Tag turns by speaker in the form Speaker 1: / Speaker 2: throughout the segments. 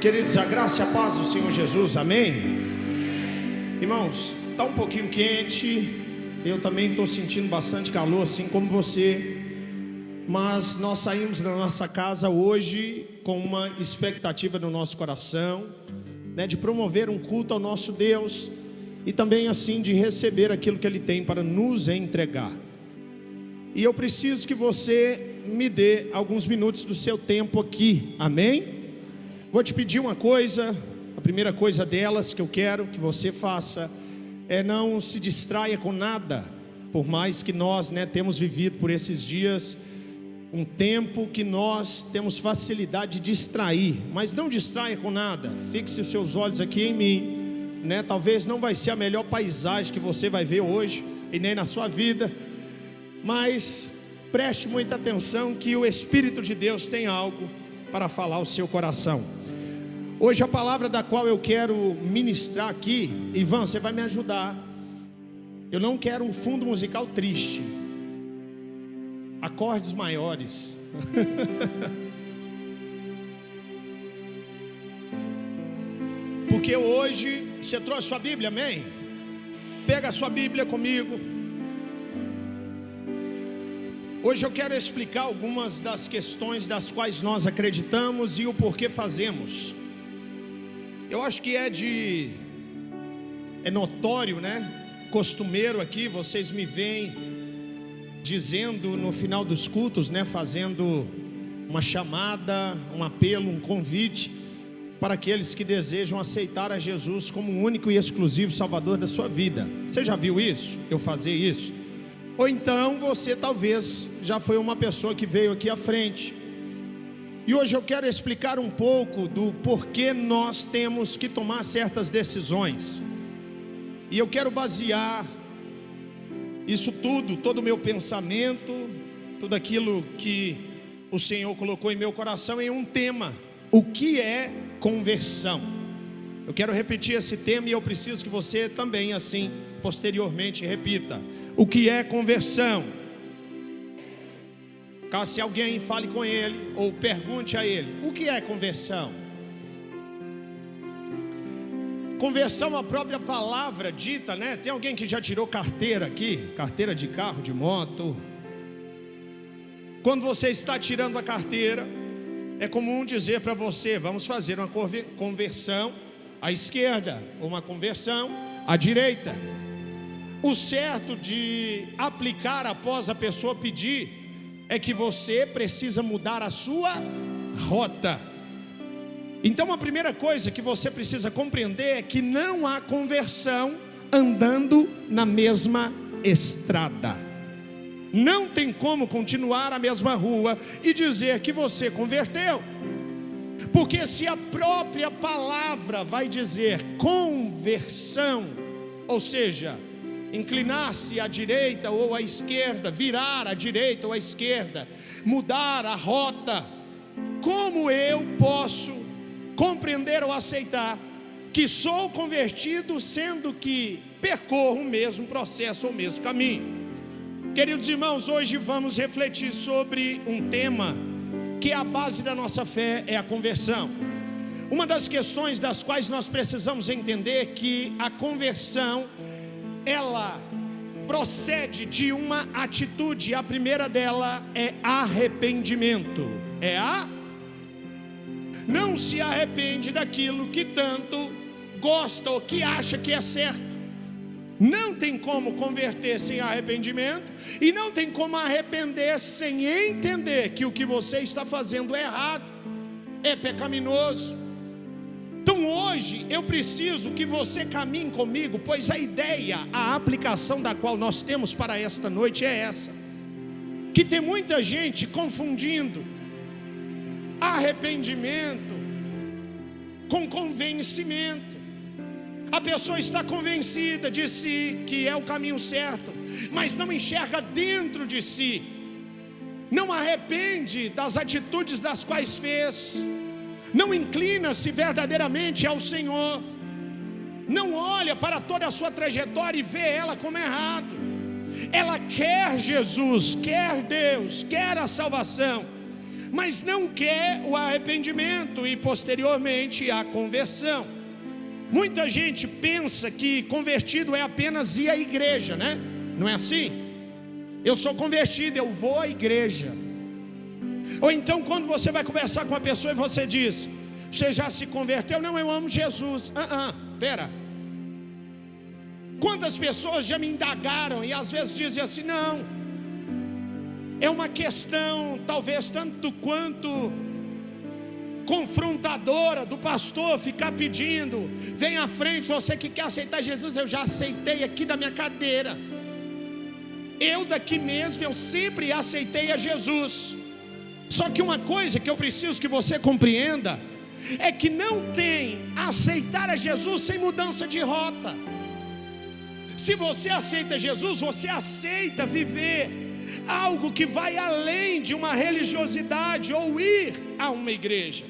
Speaker 1: Queridos, a graça e a paz do Senhor Jesus, amém? Irmãos, está um pouquinho quente, eu também estou sentindo bastante calor, assim como você. Mas nós saímos da nossa casa hoje com uma expectativa no nosso coração, né, de promover um culto ao nosso Deus e também assim de receber aquilo que Ele tem para nos entregar. E eu preciso que você me dê alguns minutos do seu tempo aqui, amém? Vou te pedir uma coisa, a primeira coisa delas que eu quero que você faça é não se distraia com nada, por mais que nós, temos vivido por esses dias um tempo que nós temos facilidade de distrair, mas não distraia com nada, fixe os seus olhos aqui em mim, talvez não vai ser a melhor paisagem que você vai ver hoje, e nem na sua vida, mas preste muita atenção que o Espírito de Deus tem algo para falar ao seu coração. Hoje a palavra da qual eu quero ministrar aqui, Ivan, você vai me ajudar. Eu não quero um fundo musical triste, acordes maiores. Porque hoje, você trouxe sua Bíblia, amém? Pega a sua Bíblia comigo. Hoje eu quero explicar algumas das questões das quais nós acreditamos e o porquê fazemos. Eu acho que é notório, costumeiro aqui, vocês me veem dizendo no final dos cultos, fazendo uma chamada, um apelo, um convite para aqueles que desejam aceitar a Jesus como o único e exclusivo Salvador da sua vida. Você já viu isso? Eu fazer isso? Ou então você talvez já foi uma pessoa que veio aqui à frente. E hoje eu quero explicar um pouco do porquê nós temos que tomar certas decisões. E eu quero basear isso tudo, todo o meu pensamento, tudo aquilo que o Senhor colocou em meu coração em um tema: o que é conversão? Eu quero repetir esse tema e eu preciso que você também assim, posteriormente, repita: o que é conversão? Caso se alguém fale com ele ou pergunte a ele: o que é conversão? Conversão, a própria palavra dita, Tem alguém que já tirou carteira aqui? Carteira de carro, de moto? Quando você está tirando a carteira, é comum dizer para você: vamos fazer uma conversão à esquerda, ou uma conversão à direita. O certo de aplicar após a pessoa pedir é que você precisa mudar a sua rota. Então a primeira coisa que você precisa compreender é que não há conversão andando na mesma estrada. Não tem como continuar a mesma rua e dizer que você converteu, porque se a própria palavra vai dizer conversão, ou seja, inclinar-se à direita ou à esquerda, virar à direita ou à esquerda, mudar a rota, como eu posso compreender ou aceitar que sou convertido, sendo que percorro o mesmo processo ou o mesmo caminho? Queridos irmãos, hoje vamos refletir sobre um tema que é a base da nossa fé, é a conversão. Uma das questões das quais nós precisamos entender que a conversão, ela procede de uma atitude. A primeira dela é arrependimento. Não se arrepende daquilo que tanto gosta ou que acha que é certo. Não tem como converter sem arrependimento, e não tem como arrepender sem entender que o que você está fazendo é errado, é pecaminoso. Então hoje eu preciso que você caminhe comigo, pois a ideia, a aplicação da qual nós temos para esta noite é essa: que tem muita gente confundindo arrependimento com convencimento. A pessoa está convencida de si que é o caminho certo, mas não enxerga dentro de si, não arrepende das atitudes das quais fez, não inclina-se verdadeiramente ao Senhor, não olha para toda a sua trajetória e vê ela como errado. Ela quer Jesus, quer Deus, quer a salvação, mas não quer o arrependimento e posteriormente a conversão. Muita gente pensa que convertido é apenas ir à igreja, né? Não é assim? Eu sou convertido, eu vou à igreja. Ou então quando você vai conversar com uma pessoa e você diz: você já se converteu? Não, eu amo Jesus. Pera. Quantas pessoas já me indagaram e às vezes dizem assim: não, é uma questão talvez tanto quanto confrontadora do pastor ficar pedindo: vem à frente, você que quer aceitar Jesus. Eu já aceitei aqui da minha cadeira. Eu daqui mesmo, eu sempre aceitei a Jesus. Só que uma coisa que eu preciso que você compreenda é que não tem aceitar a Jesus sem mudança de rota. Se você aceita Jesus, você aceita viver algo que vai além de uma religiosidade ou ir a uma igreja.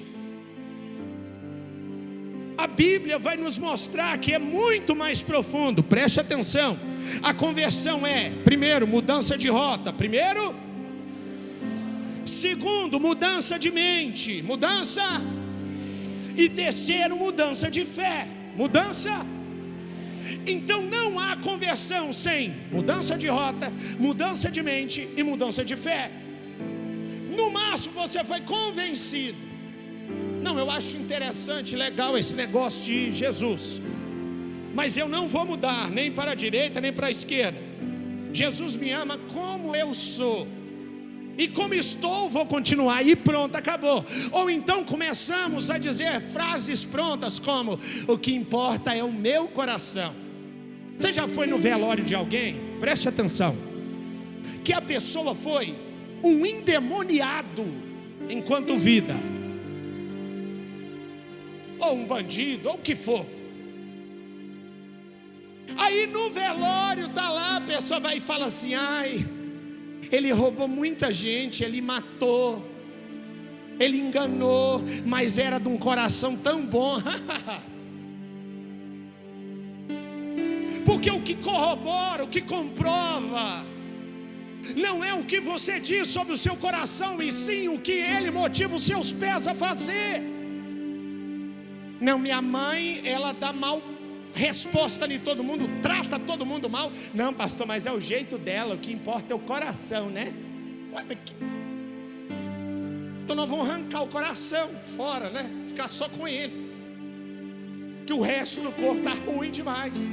Speaker 1: A Bíblia vai nos mostrar que é muito mais profundo. Preste atenção. A conversão é, primeiro, mudança de rota. Primeiro. Segundo, mudança de mente. Mudança. E terceiro, mudança de fé. Mudança. Então não há conversão sem mudança de rota, mudança de mente e mudança de fé. No máximo você foi convencido. Não, eu acho interessante, legal esse negócio de Jesus, mas eu não vou mudar nem para a direita nem para a esquerda. Jesus me ama como eu sou, e como estou vou continuar, e pronto, acabou. Ou então começamos a dizer frases prontas como: o que importa é o meu coração. Você já foi no velório de alguém? Preste atenção, que a pessoa foi um endemoniado enquanto vida, ou um bandido, ou o que for. Aí no velório está lá, a pessoa vai e fala assim: ai, ele roubou muita gente, ele matou, ele enganou, mas era de um coração tão bom. Porque o que corrobora, o que comprova, não é o que você diz sobre o seu coração, e sim o que ele motiva os seus pés a fazer. Não, minha mãe, ela dá mal resposta em todo mundo, trata todo mundo mal. Não, pastor, mas é o jeito dela, o que importa é o coração, né? Então nós vamos arrancar o coração fora, né? Ficar só com ele, que o resto do corpo está ruim demais.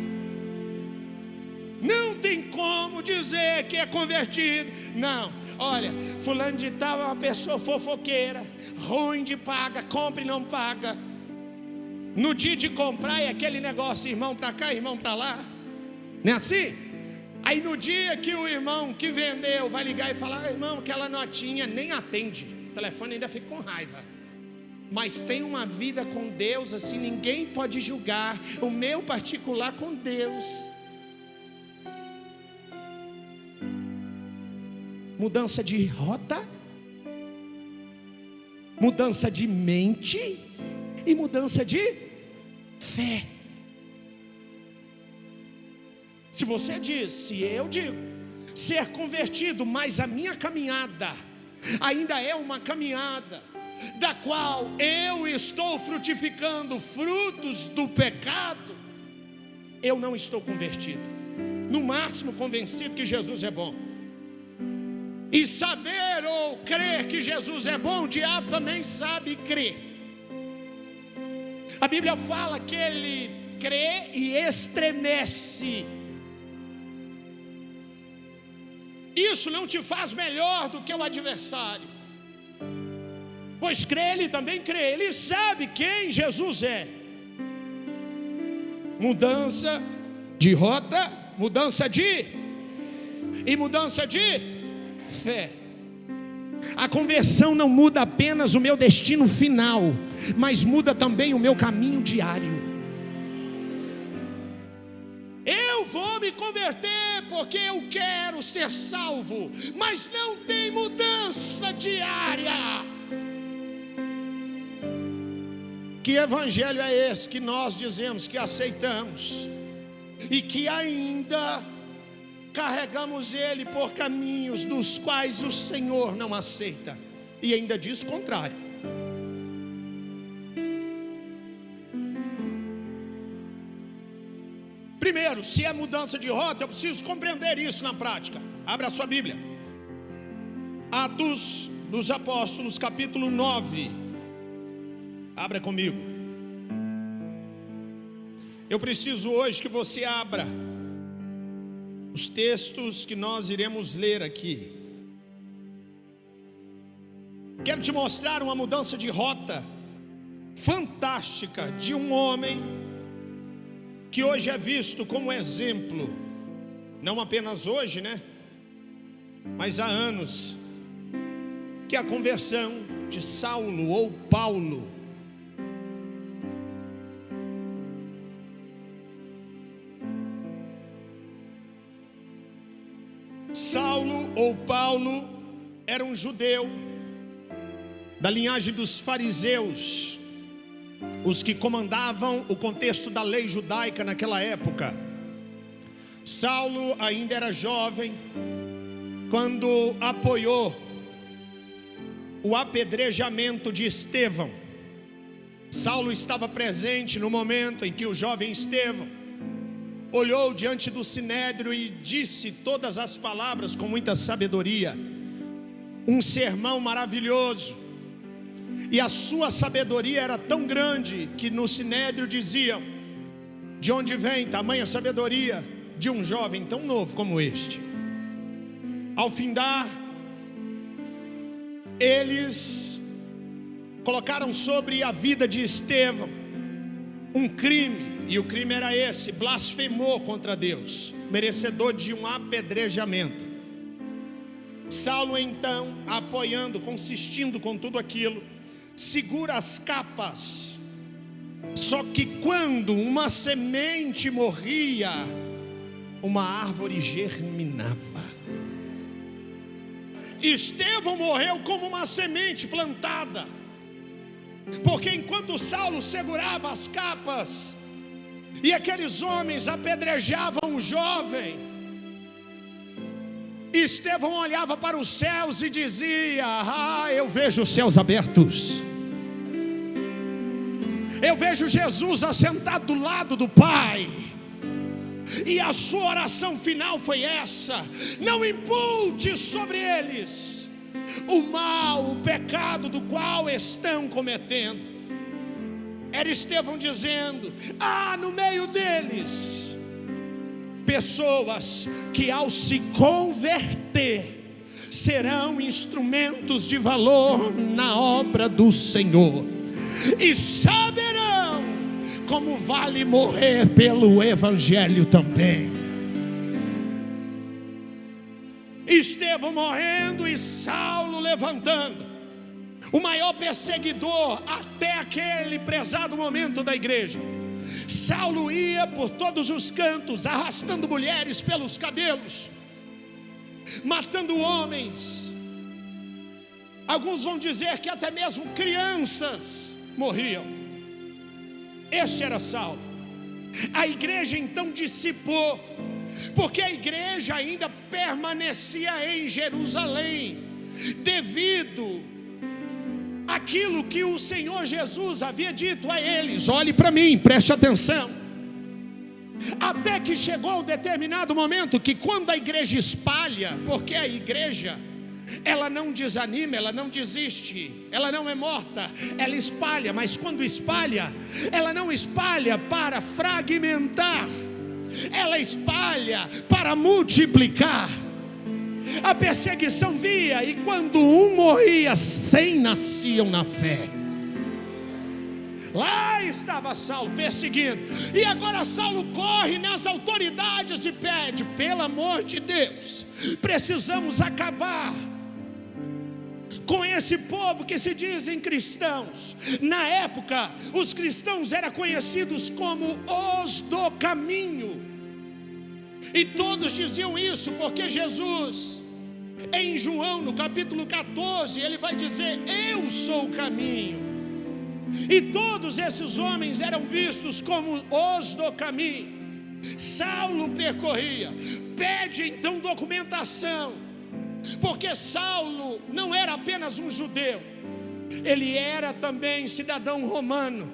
Speaker 1: Não tem como dizer que é convertido. Não, olha, fulano de tal é uma pessoa fofoqueira, ruim de paga, compra e não paga. No dia de comprar é aquele negócio, irmão para cá, irmão para lá. Não é assim? Aí no dia que o irmão que vendeu vai ligar e falar: irmão, aquela notinha, nem atende, o telefone ainda fica com raiva. Mas tem uma vida com Deus assim, ninguém pode julgar. O meu particular com Deus. Mudança de rota, mudança de mente e mudança de fé. Se você diz, se eu digo ser convertido, mas a minha caminhada ainda é uma caminhada da qual eu estou frutificando frutos do pecado, eu não estou convertido. No máximo convencido que Jesus é bom. E saber ou crer que Jesus é bom, o diabo também sabe e crê. A Bíblia fala que ele crê e estremece. Isso não te faz melhor do que o adversário, pois crê, ele também crê. Ele sabe quem Jesus é. Mudança de rota, mudança de fé. A conversão não muda apenas o meu destino final, mas muda também o meu caminho diário. Eu vou me converter porque eu quero ser salvo, mas não tem mudança diária. Que evangelho é esse que nós dizemos que aceitamos e que ainda carregamos ele por caminhos dos quais o Senhor não aceita e ainda diz o contrário. Primeiro, se é mudança de rota, eu preciso compreender isso na prática. Abra a sua Bíblia. Atos dos Apóstolos, capítulo 9. Abra comigo. Eu preciso hoje que você abra os textos que nós iremos ler aqui. Quero te mostrar uma mudança de rota fantástica de um homem que hoje é visto como exemplo, não apenas hoje, né? Mas há anos, que é a conversão de Saulo ou Paulo. Saulo ou Paulo era um judeu da linhagem dos fariseus, os que comandavam o contexto da lei judaica naquela época. Saulo ainda era jovem quando apoiou o apedrejamento de Estevão. Saulo estava presente no momento em que o jovem Estevão olhou diante do sinédrio e disse todas as palavras com muita sabedoria, um sermão maravilhoso. E a sua sabedoria era tão grande que no sinédrio diziam: de onde vem tamanha sabedoria de um jovem tão novo como este? Ao findar, eles colocaram sobre a vida de Estevão um crime, e o crime era esse: blasfemou contra Deus, merecedor de um apedrejamento. Saulo então, apoiando, consistindo com tudo aquilo, segura as capas. Só que quando uma semente morria, uma árvore germinava. Estevão morreu como uma semente plantada, porque enquanto Saulo segurava as capas e aqueles homens apedrejavam o jovem, Estevão olhava para os céus e dizia: eu vejo os céus abertos, eu vejo Jesus assentado do lado do Pai. E a sua oração final foi essa: não impute sobre eles o mal, o pecado do qual estão cometendo. Era Estevão dizendo: no meio deles pessoas que ao se converter serão instrumentos de valor na obra do Senhor, e saberão como vale morrer pelo Evangelho também. Estevão morrendo e Saulo levantando, o maior perseguidor até aquele prezado momento da igreja. Saulo ia por todos os cantos, arrastando mulheres pelos cabelos, matando homens. Alguns vão dizer que até mesmo crianças morriam. Este era Saulo. A igreja então dissipou, porque a igreja ainda permanecia em Jerusalém, devido aquilo que o Senhor Jesus havia dito a eles: olhe para mim, preste atenção. Até que chegou um determinado momento que, quando a igreja espalha, porque a igreja, ela não desanima, ela não desiste, ela não é morta, ela espalha. Mas quando espalha, ela não espalha para fragmentar, ela espalha para multiplicar. A perseguição via, e quando um morria, 100 nasciam na fé. Lá estava Saulo perseguindo, e agora Saulo corre nas autoridades e pede: pelo amor de Deus, precisamos acabar com esse povo que se dizem cristãos. Na época, os cristãos eram conhecidos como os do caminho, e todos diziam isso porque Jesus, em João no capítulo 14, ele vai dizer: eu sou o caminho. E todos esses homens eram vistos como os do caminho. Saulo percorria, pede então documentação. porque Saulo não era apenas um judeu, ele era também cidadão romano.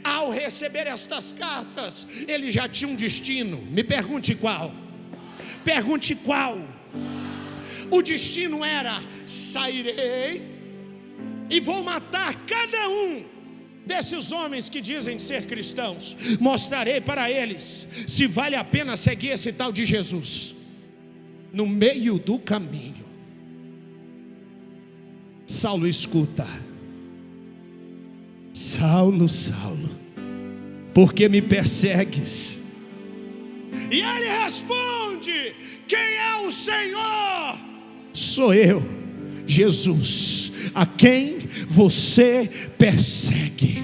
Speaker 1: Ao receber estas cartas, ele já tinha um destino. Me pergunte qual? Pergunte qual? O destino era: sairei e vou matar cada um desses homens que dizem ser cristãos. Mostrarei para eles se vale a pena seguir esse tal de Jesus. No meio do caminho, Saulo escuta: Saulo, Saulo, por que me persegues? E ele responde: quem é o Senhor? Sou eu, Jesus, a quem você persegue.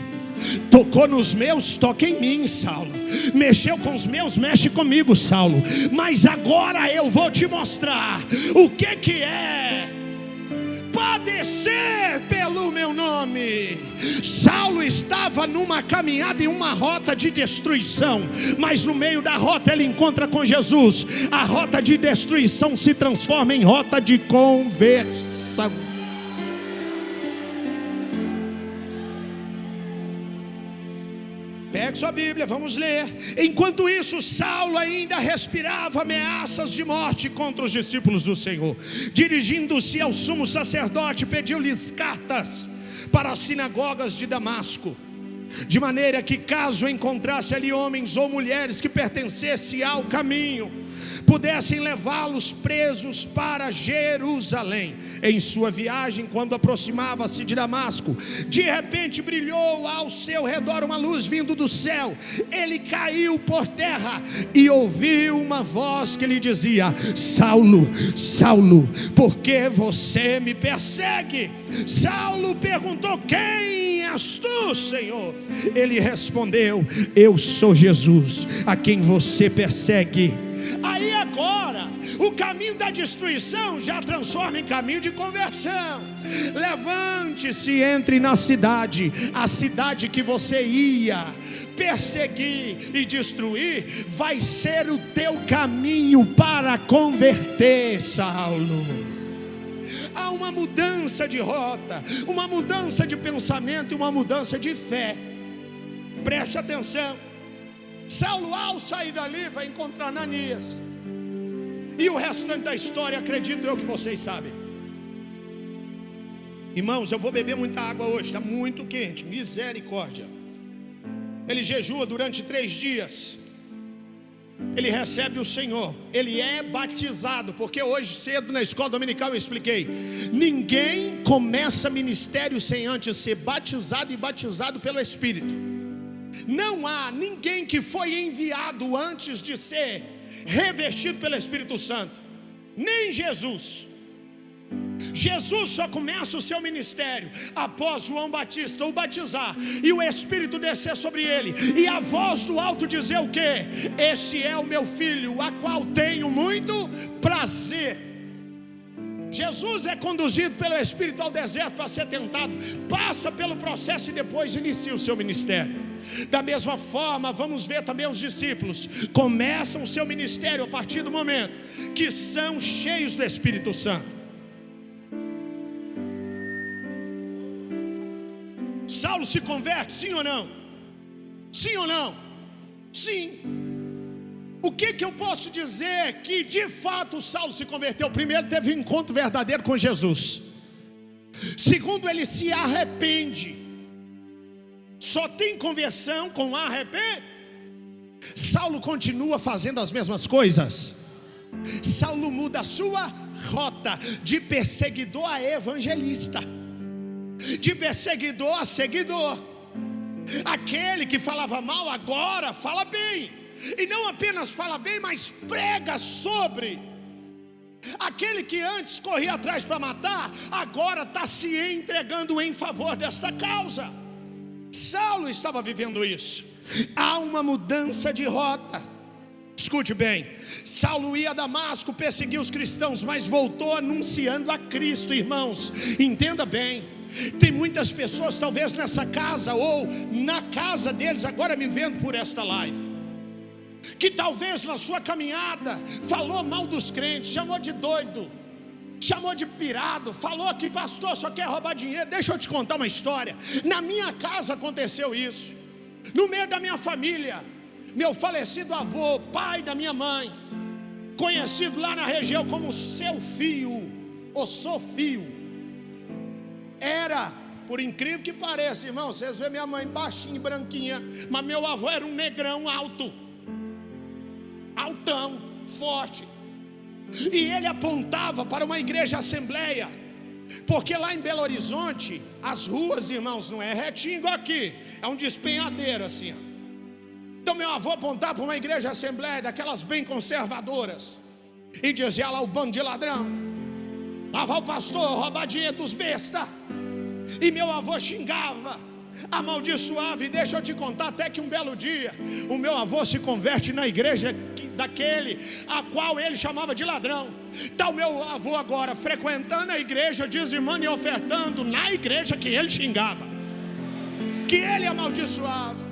Speaker 1: Tocou nos meus, toca em mim, Saulo. Mexeu com os meus, mexe comigo, Saulo. Mas agora eu vou te mostrar o que é padecer pelo meu nome. Saulo estava numa caminhada em uma rota de destruição, mas no meio da rota ele encontra com Jesus. A rota de destruição se transforma em rota de conversão. Pegue sua Bíblia, vamos ler. Enquanto isso, Saulo ainda respirava ameaças de morte contra os discípulos do Senhor. Dirigindo-se ao sumo sacerdote, pediu-lhes cartas para as sinagogas de Damasco, de maneira que, caso encontrasse ali homens ou mulheres que pertencessem ao caminho, pudessem levá-los presos para Jerusalém. Em sua viagem, quando aproximava-se de Damasco, de repente brilhou ao seu redor uma luz vindo do céu. Ele caiu por terra e ouviu uma voz que lhe dizia: Saulo, Saulo, por que você me persegue? Saulo perguntou: quem és tu, Senhor? Ele respondeu: eu sou Jesus, a quem você persegue. Aí agora, o caminho da destruição já transforma em caminho de conversão. Levante-se, entre na cidade, a cidade que você ia perseguir e destruir, vai ser o teu caminho para converter, Saulo. Há uma mudança de rota, uma mudança de pensamento e uma mudança de fé. Preste atenção. Saulo, ao sair dali, vai encontrar Ananias. E o restante da história, acredito eu que vocês sabem. Irmãos, eu vou beber muita água hoje, está muito quente, misericórdia. Ele jejua durante 3 dias. Ele recebe o Senhor, ele é batizado, porque hoje cedo na escola dominical eu expliquei: ninguém começa ministério sem antes ser batizado e batizado pelo Espírito. Não há ninguém que foi enviado antes de ser revestido pelo Espírito Santo, nem Jesus. Jesus só começa o seu ministério após João Batista o batizar e o Espírito descer sobre ele, e a voz do alto dizer o quê? Esse é o meu filho, a qual tenho muito prazer. Jesus é conduzido pelo Espírito ao deserto para ser tentado, passa pelo processo e depois inicia o seu ministério. Da mesma forma, vamos ver também os discípulos começam o seu ministério a partir do momento que são cheios do Espírito Santo. Saulo se converte, sim ou não? Sim ou não? Sim. O que eu posso dizer que de fato Saulo se converteu? Primeiro, teve um encontro verdadeiro com Jesus. Segundo, ele se arrepende. Só tem conversão com arrependimento. Saulo continua fazendo as mesmas coisas. Saulo muda a sua rota de perseguidor a evangelista, de perseguidor a seguidor. Aquele que falava mal agora fala bem, e não apenas fala bem, mas prega sobre. Aquele que antes corria atrás para matar, agora está se entregando em favor desta causa. Saulo estava vivendo isso. Há uma mudança de rota. Escute bem, Saulo ia a Damasco perseguir os cristãos, mas voltou anunciando a Cristo, irmãos. Entenda bem, tem muitas pessoas talvez nessa casa ou na casa deles agora me vendo por esta live, que talvez na sua caminhada falou mal dos crentes, chamou de doido, chamou de pirado, falou que pastor só quer roubar dinheiro. Deixa eu te contar uma história. Na minha casa aconteceu isso, no meio da minha família. Meu falecido avô, pai da minha mãe, conhecido lá na região como seu fio, ou Sofio, era, por incrível que pareça, irmão, vocês vêem minha mãe baixinha e branquinha, mas meu avô era um negrão alto, altão, forte. E ele apontava para uma igreja assembleia, porque lá em Belo Horizonte, as ruas, irmãos, não é retinho igual aqui, é um despenhadeiro assim, ó. Então meu avô apontava para uma igreja assembleia, daquelas bem conservadoras, e dizia lá o bando de ladrão, lá vai o pastor roubar dinheiro dos bestas. E meu avô xingava, amaldiçoava. E deixa eu te contar, até que um belo dia o meu avô se converte na igreja daquele a qual ele chamava de ladrão. Está o meu avô agora frequentando a igreja, dizimando e ofertando na igreja que ele xingava, que ele amaldiçoava.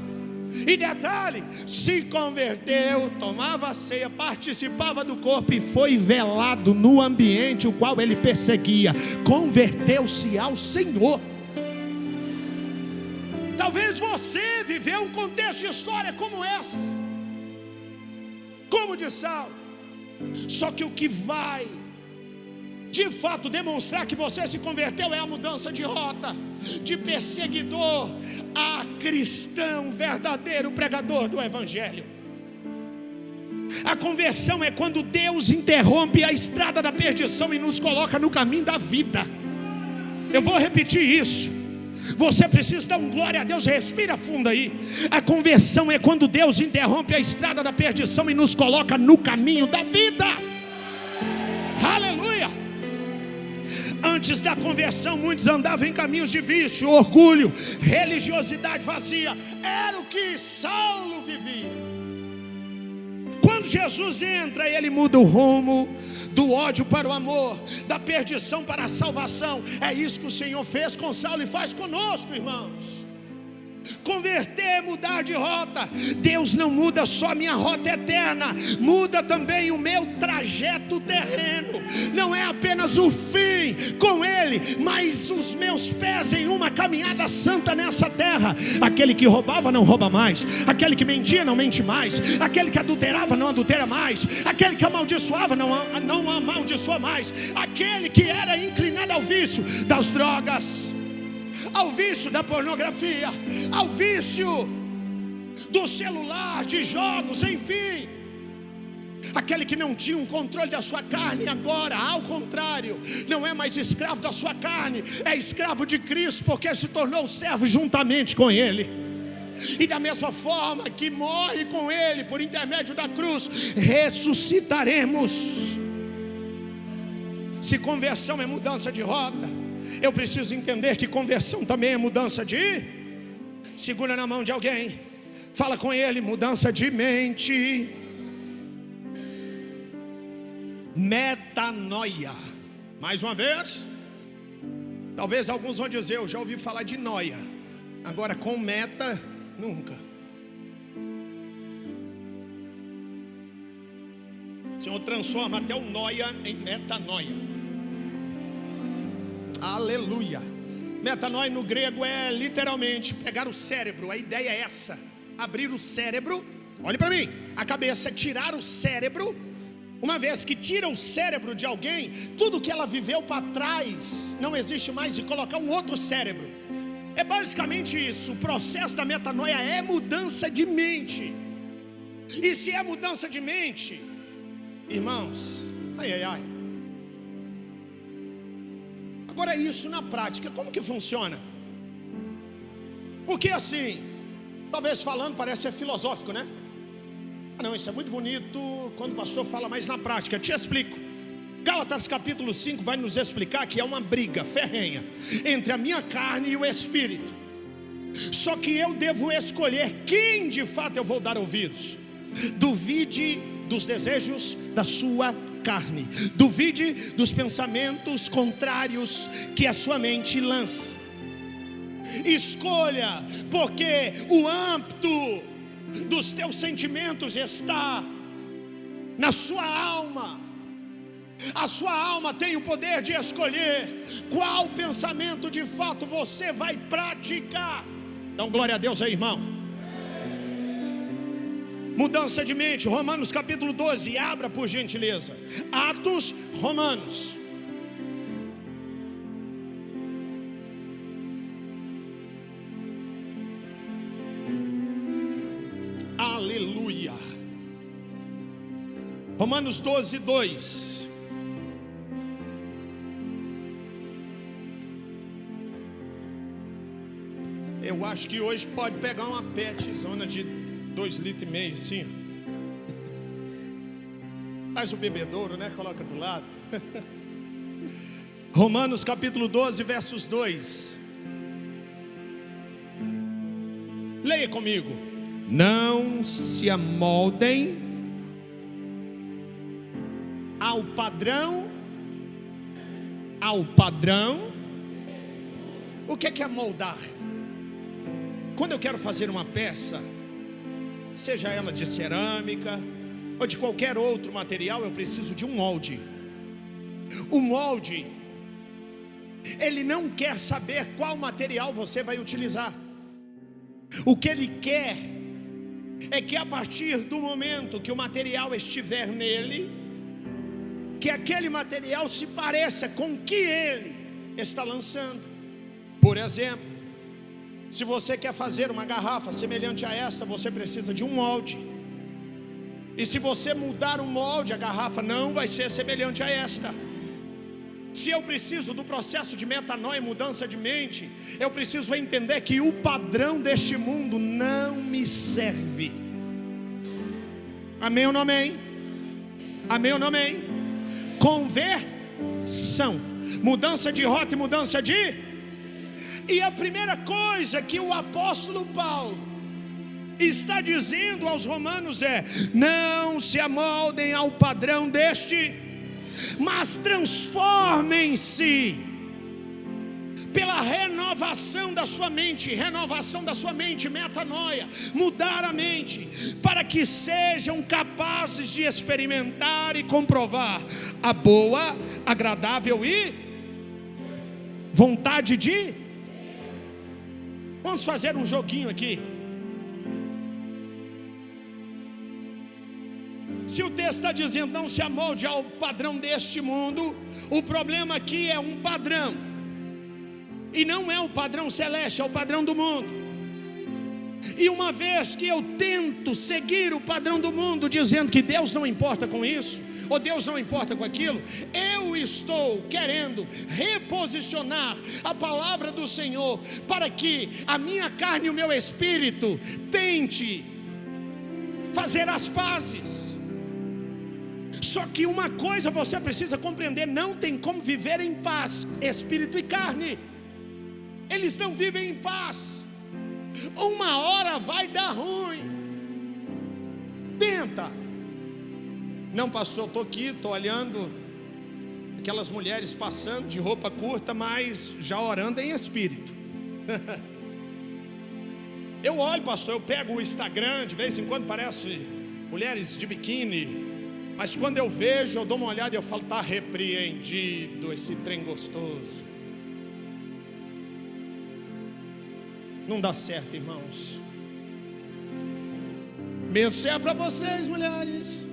Speaker 1: E detalhe, se converteu, tomava a ceia, participava do corpo e foi velado no ambiente o qual ele perseguia. Converteu-se ao Senhor. Talvez você viveu um contexto de história como essa, como de Saulo. Só que o que vai de fato demonstrar que você se converteu é a mudança de rota, de perseguidor a cristão, verdadeiro pregador do evangelho. A conversão é quando Deus interrompe a estrada da perdição e nos coloca no caminho da vida. Eu vou repetir isso. Você precisa dar um glória a Deus, respira fundo aí. A conversão é quando Deus interrompe a estrada da perdição e nos coloca no caminho da vida. Aleluia. Antes da conversão, muitos andavam em caminhos de vício, orgulho, religiosidade vazia. Era o que Saulo vivia. Quando Jesus entra, ele muda o rumo do ódio para o amor, da perdição para a salvação. É isso que o Senhor fez com Saulo e faz conosco, irmãos. Converter, mudar de rota. Deus não muda só a minha rota eterna, muda também o meu trajeto terreno. Não é apenas o fim com Ele, mas os meus pés em uma caminhada santa nessa terra. Aquele que roubava não rouba mais, aquele que mentia não mente mais, aquele que adulterava não adultera mais, aquele que amaldiçoava não amaldiçoa mais, aquele que era inclinado ao vício das drogas, ao vício da pornografia, ao vício do celular, de jogos, enfim. Aquele que não tinha um controle da sua carne, agora, ao contrário, não é mais escravo da sua carne, é escravo de Cristo, porque se tornou servo juntamente com Ele. E da mesma forma que morre com Ele por intermédio da cruz, ressuscitaremos. Se conversão é mudança de rota, eu preciso entender que conversão também é mudança de... Segura na mão de alguém, fala com ele, mudança de mente. Metanoia. Mais uma vez. Talvez alguns vão dizer, eu já ouvi falar de noia. Agora com meta, nunca. O Senhor transforma até o noia em metanoia. Aleluia. Metanoia no grego é literalmente pegar o cérebro. A ideia é essa: abrir o cérebro. Olhe para mim, a cabeça, tirar o cérebro. Uma vez que tira o cérebro de alguém, tudo que ela viveu para trás não existe mais, e colocar um outro cérebro. É basicamente isso. O processo da metanoia é mudança de mente. E se é mudança de mente, irmãos, ai. Agora isso na prática, como que funciona? Porque assim, talvez falando parece ser filosófico, né? Não, isso é muito bonito quando o pastor fala, mas na prática, eu te explico. Gálatas capítulo 5 vai nos explicar que é uma briga ferrenha entre a minha carne e o espírito. Só que eu devo escolher quem de fato eu vou dar ouvidos. Duvide dos desejos da sua carne, duvide dos pensamentos contrários que a sua mente lança. Escolha, porque o âmbito dos teus sentimentos está na sua alma. A sua alma tem o poder de escolher qual pensamento de fato você vai praticar. Então glória a Deus aí, irmão. Mudança de mente, Romanos capítulo 12, abra por gentileza. Atos, Romanos. Aleluia. Romanos 12, 2. Eu acho que hoje pode pegar uma pet, zona de 2,5 litros, assim. Faz o bebedouro, né? Coloca do lado. Romanos capítulo 12, versos 2. Leia comigo. Não se amoldem ao padrão. O que é moldar? Quando eu quero fazer uma peça, seja ela de cerâmica ou de qualquer outro material, eu preciso de um molde. O molde, ele não quer saber qual material você vai utilizar. O que ele quer é que a partir do momento que o material estiver nele, que aquele material se pareça com o que ele está lançando. Por exemplo, se você quer fazer uma garrafa semelhante a esta, você precisa de um molde. E se você mudar o molde, a garrafa não vai ser semelhante a esta. Se eu preciso do processo de metanoia, mudança de mente, eu preciso entender que o padrão deste mundo não me serve. Amém ou não amém? Amém ou não amém? Conversão, mudança de rota e mudança de... E a primeira coisa que o apóstolo Paulo está dizendo aos romanos é: não se amoldem ao padrão deste, mas transformem-se pela renovação da sua mente, metanoia, mudar a mente, para que sejam capazes de experimentar e comprovar a boa, agradável e vontade de... Vamos fazer um joguinho aqui. Se o texto está dizendo não se amolde ao padrão deste mundo, o problema aqui é um padrão, e não é o padrão celeste, é o padrão do mundo. E uma vez que eu tento seguir o padrão do mundo, dizendo que Deus não importa com isso, ou Deus não importa com aquilo, eu estou querendo reposicionar a palavra do Senhor, para que a minha carne e o meu espírito tente fazer as pazes. Só que uma coisa você precisa compreender: não tem como viver em paz espírito e carne. Eles não vivem em paz. Uma hora vai dar ruim. Tenta. Não, pastor, estou aqui, estou olhando aquelas mulheres passando de roupa curta, mas já orando em espírito. Eu olho, pastor, eu pego o Instagram, de vez em quando parece mulheres de biquíni, mas quando eu vejo, eu dou uma olhada e eu falo: está repreendido esse trem gostoso. Não dá certo, irmãos. Mesmo se é para vocês, mulheres.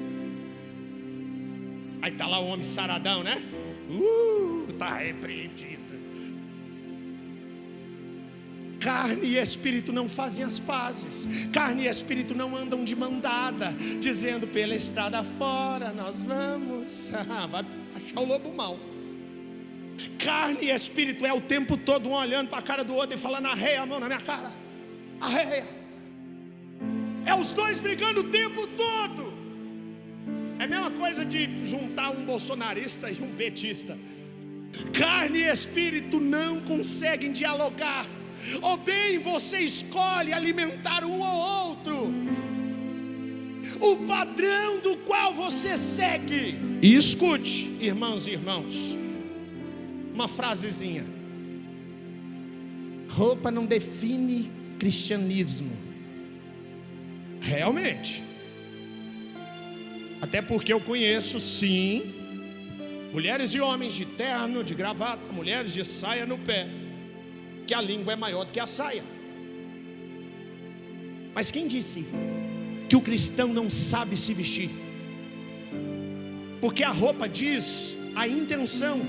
Speaker 1: Aí está lá o homem saradão, né? Está repreendido. Carne e espírito não fazem as pazes. Carne e espírito não andam de mão dada, dizendo: pela estrada fora nós vamos. Vai achar o lobo mau. Carne e espírito é o tempo todo um olhando para a cara do outro e falando: arreia a mão na minha cara, arreia. É os dois brigando o tempo todo. É a mesma coisa de juntar um bolsonarista e um petista. Carne e espírito não conseguem dialogar. Ou bem você escolhe alimentar um ou outro, o padrão do qual você segue. E escute, irmãs e irmãos, uma frasezinha: roupa não define cristianismo. Realmente. Até porque eu conheço, sim, mulheres e homens de terno, de gravata, mulheres de saia no pé, que a língua é maior do que a saia. Mas quem disse que o cristão não sabe se vestir? Porque a roupa diz a intenção,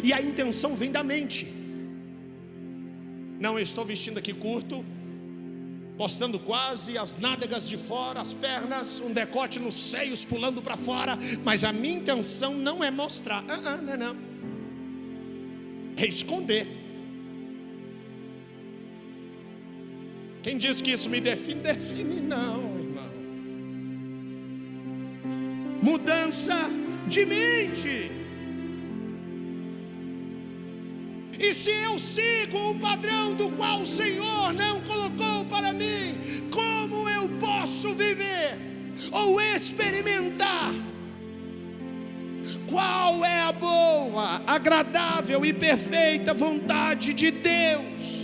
Speaker 1: e a intenção vem da mente. Não, eu estou vestindo aqui curto, mostrando quase as nádegas de fora, as pernas, um decote nos seios pulando para fora, mas a minha intenção não é mostrar, não, é esconder. Quem diz que isso me define, define não, irmão. Mudança de mente. E se eu sigo um padrão do qual o Senhor não colocou para mim, como eu posso viver ou experimentar qual é a boa, agradável e perfeita vontade de Deus?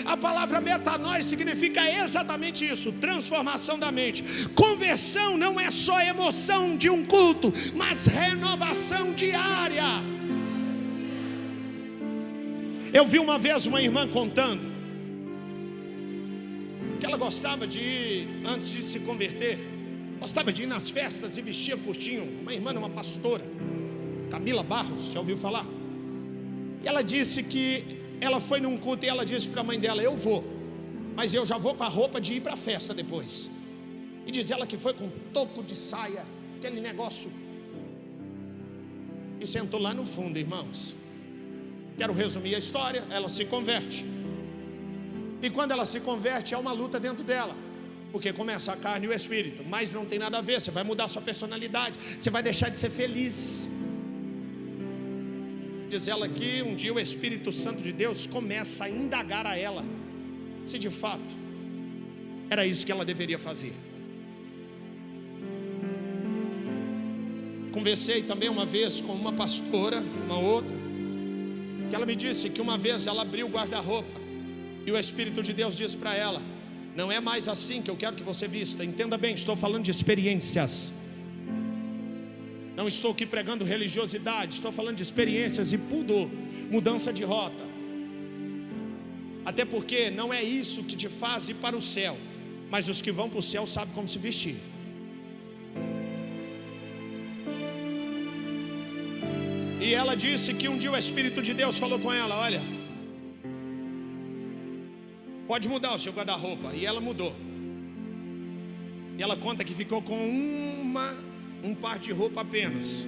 Speaker 1: A palavra metanoi significa exatamente isso, transformação da mente. Conversão não é só emoção de um culto, mas renovação diária. Eu vi uma vez uma irmã contando que ela gostava de ir, antes de se converter, gostava de ir nas festas e vestia curtinho. Uma irmã, uma pastora, Camila Barros, já ouviu falar? E ela disse que ela foi num culto e ela disse para a mãe dela: eu vou, mas eu já vou com a roupa de ir para a festa depois. E diz ela que foi com toco de saia, aquele negócio, e sentou lá no fundo, irmãos. Quero resumir a história. Ela se converte, e quando ela se converte, há uma luta dentro dela, porque começa a carne e o espírito, mas não tem nada a ver. Você vai mudar sua personalidade, você vai deixar de ser feliz. Diz ela que um dia o Espírito Santo de Deus começa a indagar a ela se de fato era isso que ela deveria fazer. Conversei também uma vez com uma pastora, uma outra, que ela me disse que uma vez ela abriu o guarda-roupa e o Espírito de Deus disse para ela: não é mais assim que eu quero que você vista. Entenda bem, estou falando de experiências. Não estou aqui pregando religiosidade, estou falando de experiências e pudor, mudança de rota. Até porque não é isso que te faz ir para o céu, mas os que vão para o céu sabem como se vestir. E ela disse que um dia o Espírito de Deus falou com ela: olha, pode mudar o seu guarda-roupa. E ela mudou. E ela conta que ficou com um par de roupa apenas,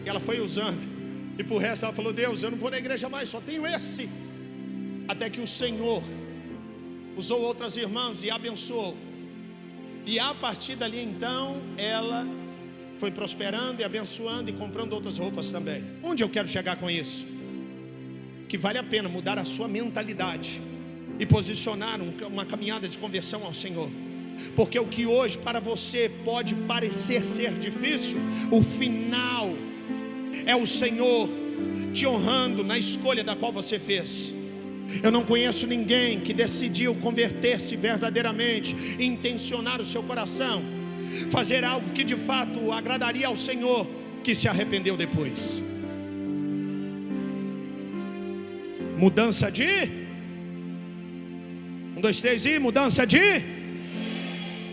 Speaker 1: e ela foi usando, e por resto ela falou: Deus, eu não vou na igreja mais, só tenho esse. Até que o Senhor usou outras irmãs e abençoou, e a partir dali então ela foi prosperando e abençoando e comprando outras roupas também. Onde eu quero chegar com isso? Que vale a pena mudar a sua mentalidade e posicionar uma caminhada de conversão ao Senhor. Porque o que hoje para você pode parecer ser difícil, o final é o Senhor te honrando na escolha da qual você fez. Eu não conheço ninguém que decidiu converter-se verdadeiramente, intencionar o seu coração, fazer algo que de fato agradaria ao Senhor, que se arrependeu depois. Mudança de 1, 2, 3 e mudança de.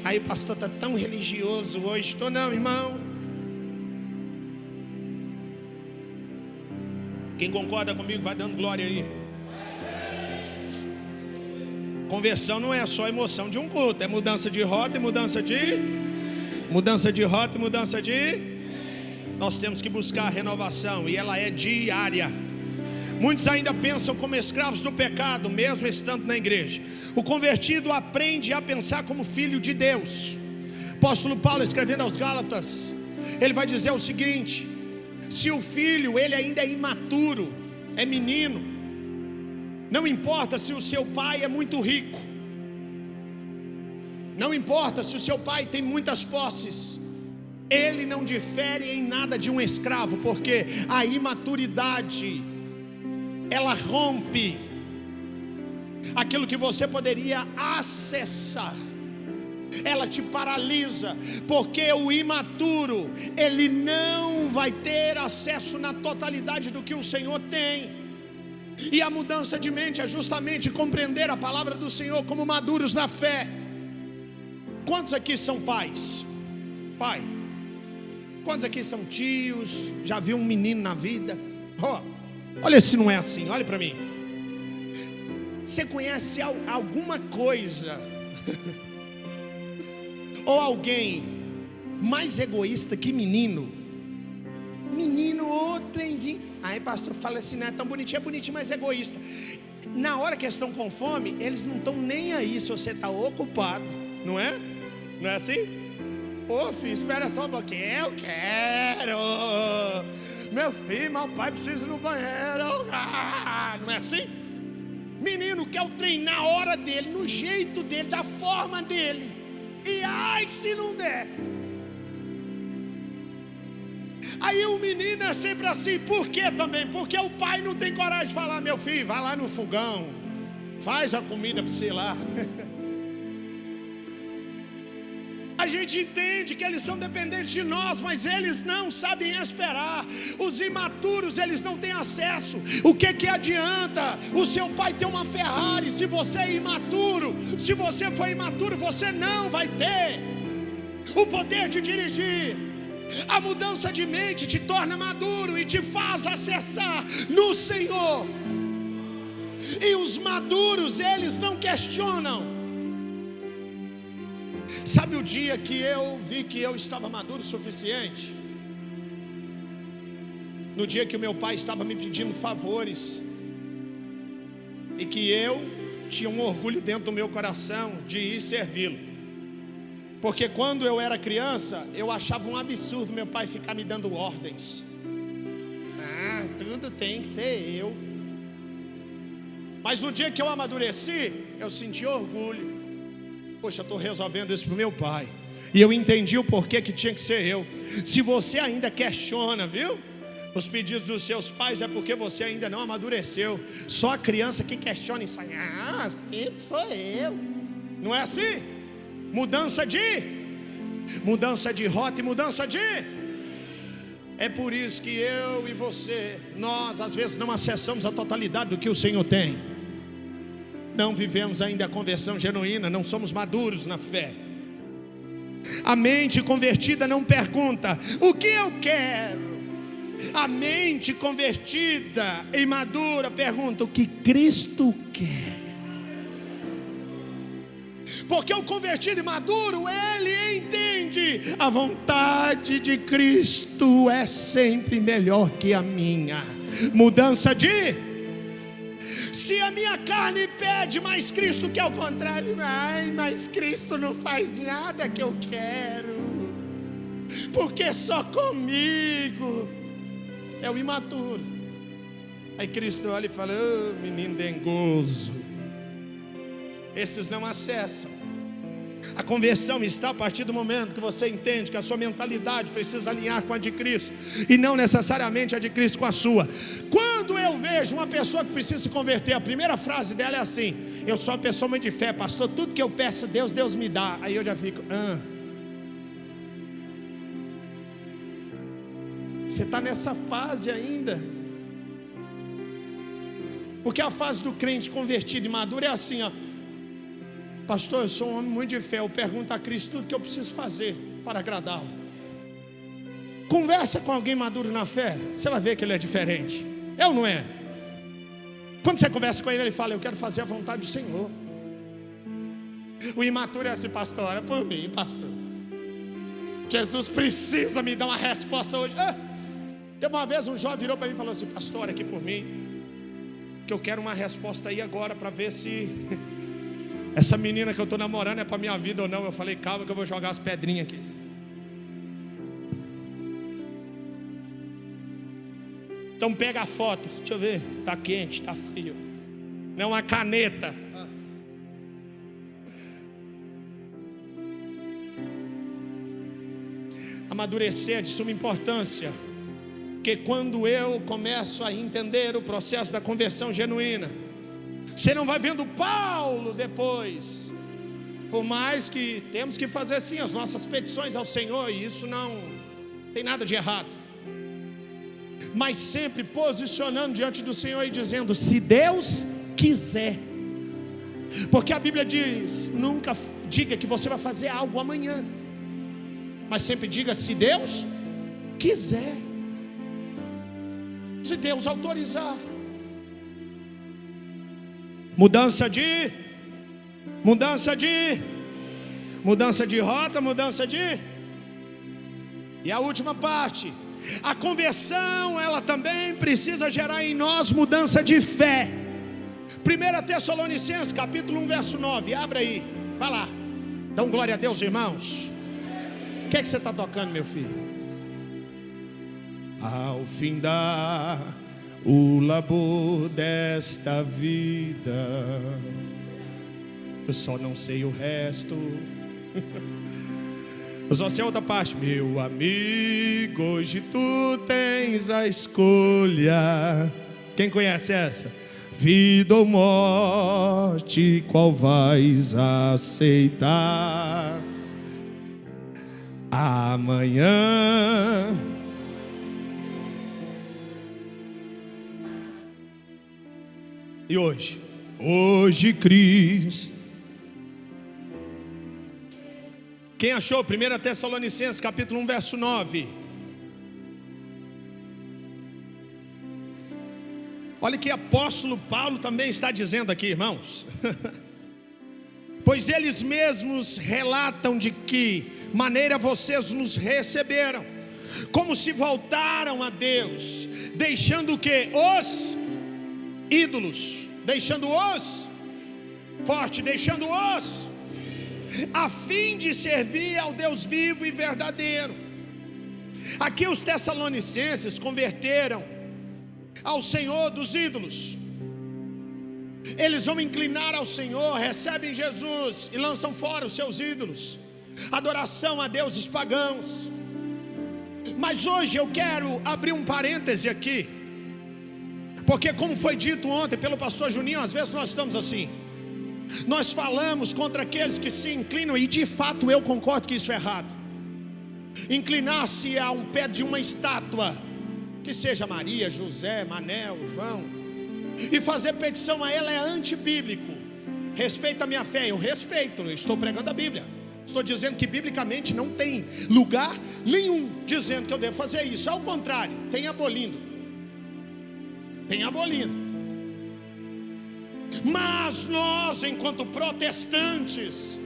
Speaker 1: Aí o pastor está tão religioso hoje. Estou não, irmão. Quem concorda comigo vai dando glória aí. Conversão não é só emoção de um culto, é mudança de rota e mudança de rota e mudança de. Nós temos que buscar a renovação, e ela é diária. Muitos ainda pensam como escravos do pecado, mesmo estando na igreja. O convertido aprende a pensar como filho de Deus. Apóstolo Paulo, escrevendo aos Gálatas, ele vai dizer o seguinte: se o filho, ele ainda é imaturo, é menino, não importa se o seu pai é muito rico, não importa se o seu pai tem muitas posses, ele não difere em nada de um escravo, porque a imaturidade, ela rompe aquilo que você poderia acessar, ela te paralisa, porque o imaturo, ele não vai ter acesso na totalidade do que o Senhor tem. E a mudança de mente é justamente compreender a palavra do Senhor como maduros na fé. Quantos aqui são pais? Pai. Quantos aqui são tios? Já viu um menino na vida? Olha se não é assim, olha para mim. Você conhece alguma coisa ou alguém mais egoísta que menino? Menino, ô trenzinho. Aí pastor fala assim, não é tão bonitinho, é bonitinho, mas é egoísta. Na hora que eles estão com fome, eles não estão nem aí se você está ocupado, não é? Não é assim? Ô filho, espera só um pouquinho, eu quero. Meu filho, meu pai precisa ir no banheiro. Não é assim? Menino quer o trem na hora dele, no jeito dele, da forma dele. E ai se não der. Aí o menino é sempre assim. Por quê também? Porque o pai não tem coragem de falar, meu filho, vai lá no fogão, faz a comida para você lá. A gente entende que eles são dependentes de nós, mas eles não sabem esperar. Os imaturos, eles não têm acesso. O que adianta o seu pai ter uma Ferrari se você é imaturo? Se você for imaturo, você não vai ter o poder de dirigir. A mudança de mente te torna maduro e te faz acessar no Senhor. E os maduros, eles não questionam. Sabe o dia que eu vi que eu estava maduro o suficiente? No dia que o meu pai estava me pedindo favores e que eu tinha um orgulho dentro do meu coração de ir servi-lo. Porque quando eu era criança, eu achava um absurdo meu pai ficar me dando ordens. Tudo tem que ser eu. Mas no dia que eu amadureci, eu senti orgulho. Poxa, eu estou resolvendo isso para o meu pai. E eu entendi o porquê que tinha que ser eu. Se você ainda questiona, viu? Os pedidos dos seus pais é porque você ainda não amadureceu. Só a criança que questiona isso aí. Sempre sou eu. Não é assim? Mudança de rota e mudança de... É por isso que eu e você, nós às vezes não acessamos a totalidade do que o Senhor tem. Não vivemos ainda a conversão genuína, não somos maduros na fé. A mente convertida não pergunta, o que eu quero? A mente convertida e madura pergunta, o que Cristo quer? Porque o convertido e maduro, ele entende, a vontade de Cristo é sempre melhor que a minha. Mudança de... Se a minha carne pede, mas Cristo quer o contrário. Mas Cristo não faz nada que eu quero, porque só comigo. É o imaturo. Aí Cristo olha e fala, menino dengoso. Esses não acessam. A conversão está a partir do momento que você entende que a sua mentalidade precisa alinhar com a de Cristo e não necessariamente a de Cristo com a sua. Quando eu vejo uma pessoa que precisa se converter, a primeira frase dela é assim, eu sou uma pessoa muito de fé, pastor, tudo que eu peço Deus, Deus me dá. Aí eu já fico, você está nessa fase ainda? Porque a fase do crente convertido e maduro é assim, pastor, eu sou um homem muito de fé, eu pergunto a Cristo tudo que eu preciso fazer para agradá-lo. Conversa com alguém maduro na fé, você vai ver que ele é diferente. É ou não é? Quando você conversa com ele, ele fala, eu quero fazer a vontade do Senhor. O imaturo é assim, pastor, ora por mim, pastor. Jesus precisa me dar uma resposta hoje. Teve uma vez um jovem virou para mim e falou assim, pastor, aqui por mim, que eu quero uma resposta aí agora para ver se... essa menina que eu estou namorando é para minha vida ou não. Eu falei, calma que eu vou jogar as pedrinhas aqui. Então pega a foto, deixa eu ver, está quente, está frio. Não uma caneta. Amadurecer é de suma importância. Porque quando eu começo a entender o processo da conversão genuína, você não vai vendo Paulo depois. Por mais que temos que fazer sim as nossas petições ao Senhor, e isso não tem nada de errado. mas sempre posicionando diante do Senhor e dizendo: se Deus quiser. Porque a Bíblia diz: nunca diga que você vai fazer algo amanhã, mas sempre diga: se Deus quiser, se Deus autorizar. Mudança de rota, e a última parte, a conversão, ela também precisa gerar em nós mudança de fé. 1 Tessalonicenses capítulo 1 verso 9, abre aí, vai lá, dá glória a Deus, irmãos. O que é que você está tocando, meu filho? Ao findar o labor desta vida, eu só não sei o resto. Eu só sei a outra parte. Meu amigo, hoje tu tens a escolha. Quem conhece essa? Vida ou morte, qual vais aceitar? Amanhã. E hoje? Hoje Cristo. Quem achou? 1 Tessalonicenses capítulo 1 verso 9. Olha que apóstolo Paulo também está dizendo aqui, irmãos. Pois eles mesmos relatam de que maneira vocês nos receberam, como se voltaram a Deus, deixando o quê? Os ídolos, deixando-os a fim de servir ao Deus vivo e verdadeiro. Aqui os tessalonicenses converteram ao Senhor dos ídolos. Eles vão inclinar ao Senhor, recebem Jesus e lançam fora os seus ídolos, adoração a deuses pagãos. Mas hoje eu quero abrir um parêntese aqui, porque como foi dito ontem pelo pastor Juninho, às vezes nós estamos assim, nós falamos contra aqueles que se inclinam, e de fato eu concordo que isso é errado. Inclinar-se a um pé de uma estátua, que seja Maria, José, Manel, João, e fazer petição a ela é antibíblico. Respeita a minha fé, eu respeito, eu estou pregando a Bíblia. Estou dizendo que biblicamente não tem lugar nenhum dizendo que eu devo fazer isso. Ao contrário, tem abolindo. Mas nós, enquanto protestantes,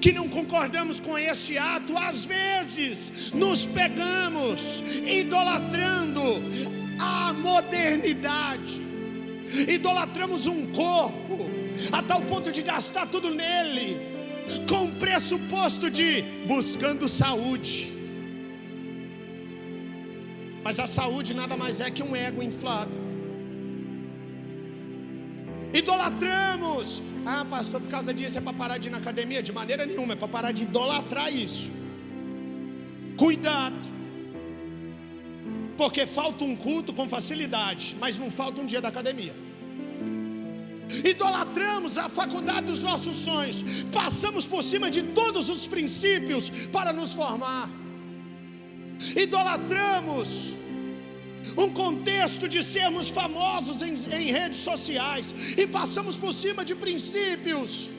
Speaker 1: que não concordamos com esse ato, às vezes nos pegamos idolatrando a modernidade, idolatramos um corpo a tal ponto de gastar tudo nele, com o pressuposto de buscando saúde. Mas a saúde nada mais é que um ego inflado. Idolatramos. Ah, pastor, por causa disso é para parar de ir na academia? De maneira nenhuma, é para parar de idolatrar isso. Cuidado, porque falta um culto com facilidade, mas não falta um dia da academia. Idolatramos a faculdade dos nossos sonhos, passamos por cima de todos os princípios para nos formar. Idolatramos um contexto de sermos famosos em redes sociais, e passamos por cima de princípios.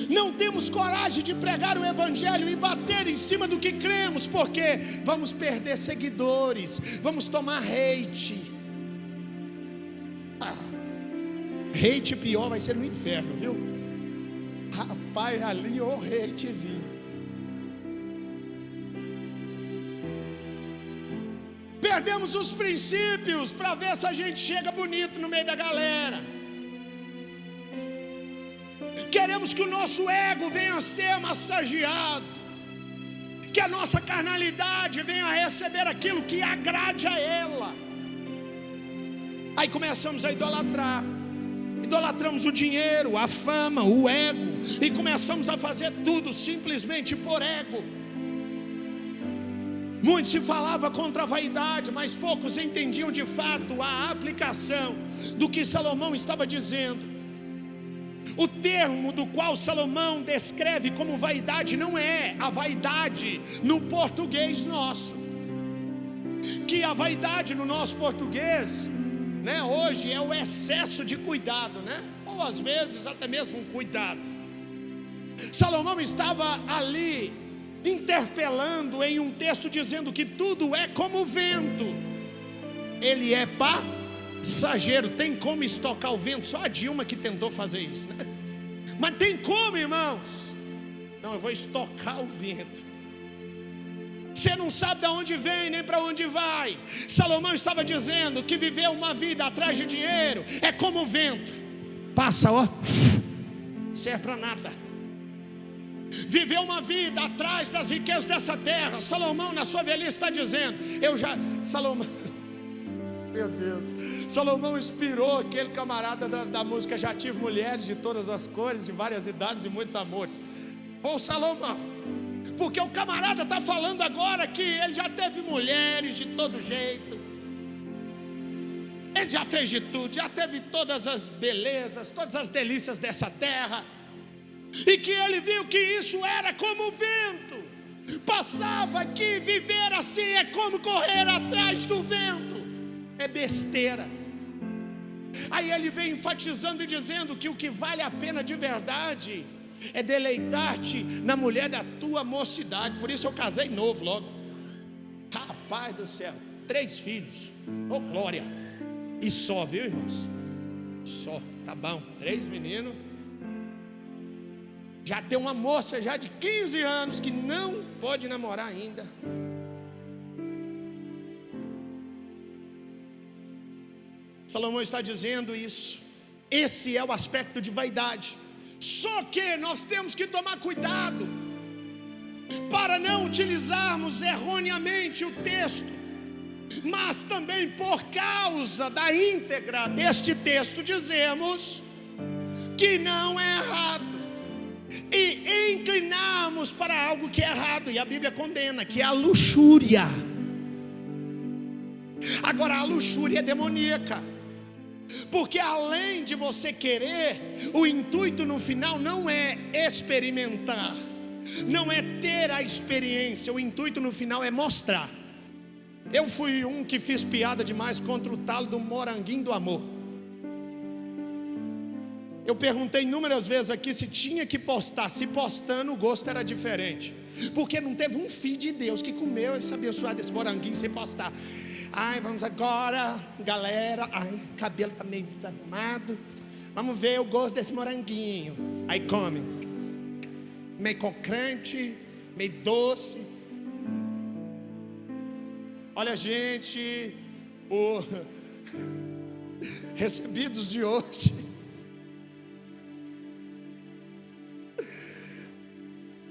Speaker 1: Não temos coragem de pregar o Evangelho e bater em cima do que cremos, porque vamos perder seguidores, vamos tomar hate. Hate pior vai ser no inferno, viu? Rapaz, ali o hatezinho. Perdemos os princípios para ver se a gente chega bonito no meio da galera. Queremos que o nosso ego venha a ser massageado, que a nossa carnalidade venha a receber aquilo que agrade a ela. Aí começamos a idolatrar. Idolatramos o dinheiro, a fama, o ego, e começamos a fazer tudo simplesmente por ego. Muito se falava contra a vaidade, mas poucos entendiam de fato a aplicação do que Salomão estava dizendo. O termo do qual Salomão descreve como vaidade não é a vaidade no português nosso. que a vaidade no nosso português, né, hoje é o excesso de cuidado, né? Ou às vezes até mesmo um cuidado. Salomão estava ali interpelando em um texto dizendo que tudo é como o vento, ele é passageiro. Tem como estocar o vento? Só a Dilma que tentou fazer isso, né? Mas tem como, irmãos? Não, eu vou estocar o vento. Você não sabe de onde vem nem para onde vai. Salomão estava dizendo que viver uma vida atrás de dinheiro é como o vento, passa, ó, serve para nada. Viver uma vida atrás das riquezas dessa terra, Salomão na sua velhice está dizendo, Salomão, meu Deus, Salomão inspirou aquele camarada da música Já Tive Mulheres de Todas as Cores, de várias idades e muitos amores. Bom, Salomão, porque o camarada está falando agora que ele já teve mulheres de todo jeito, ele já fez de tudo, já teve todas as belezas, todas as delícias dessa terra, e que ele viu que isso era como o vento, passava, que viver assim é como correr atrás do vento, é besteira. Aí ele vem enfatizando e dizendo que o que vale a pena de verdade é deleitar-te na mulher da tua mocidade. Por isso eu casei novo logo. Rapaz do céu, 3 filhos, ô glória. E só, viu, irmãos? Só, tá bom, 3 meninos. Já tem uma moça já de 15 anos que não pode namorar ainda. Salomão está dizendo isso. Esse é o aspecto de vaidade. Só que nós temos que tomar cuidado para não utilizarmos erroneamente o texto, mas também por causa da íntegra deste texto dizemos que não é errado e inclinarmos para algo que é errado, e a Bíblia condena, que é a luxúria. Agora, a luxúria é demoníaca, porque além de você querer, o intuito no final não é experimentar, não é ter a experiência, o intuito no final é mostrar. Eu fui um que fiz piada demais contra o tal do moranguinho do amor. Eu perguntei inúmeras vezes aqui se tinha que postar. Se postando, o gosto era diferente, porque não teve um filho de Deus que comeu esse abençoado desse moranguinho sem postar. Ai, vamos agora, galera. Ai, o cabelo tá meio desarrumado. Vamos ver o gosto desse moranguinho. Aí come, meio crocante, meio doce. Olha, gente, recebidos de hoje.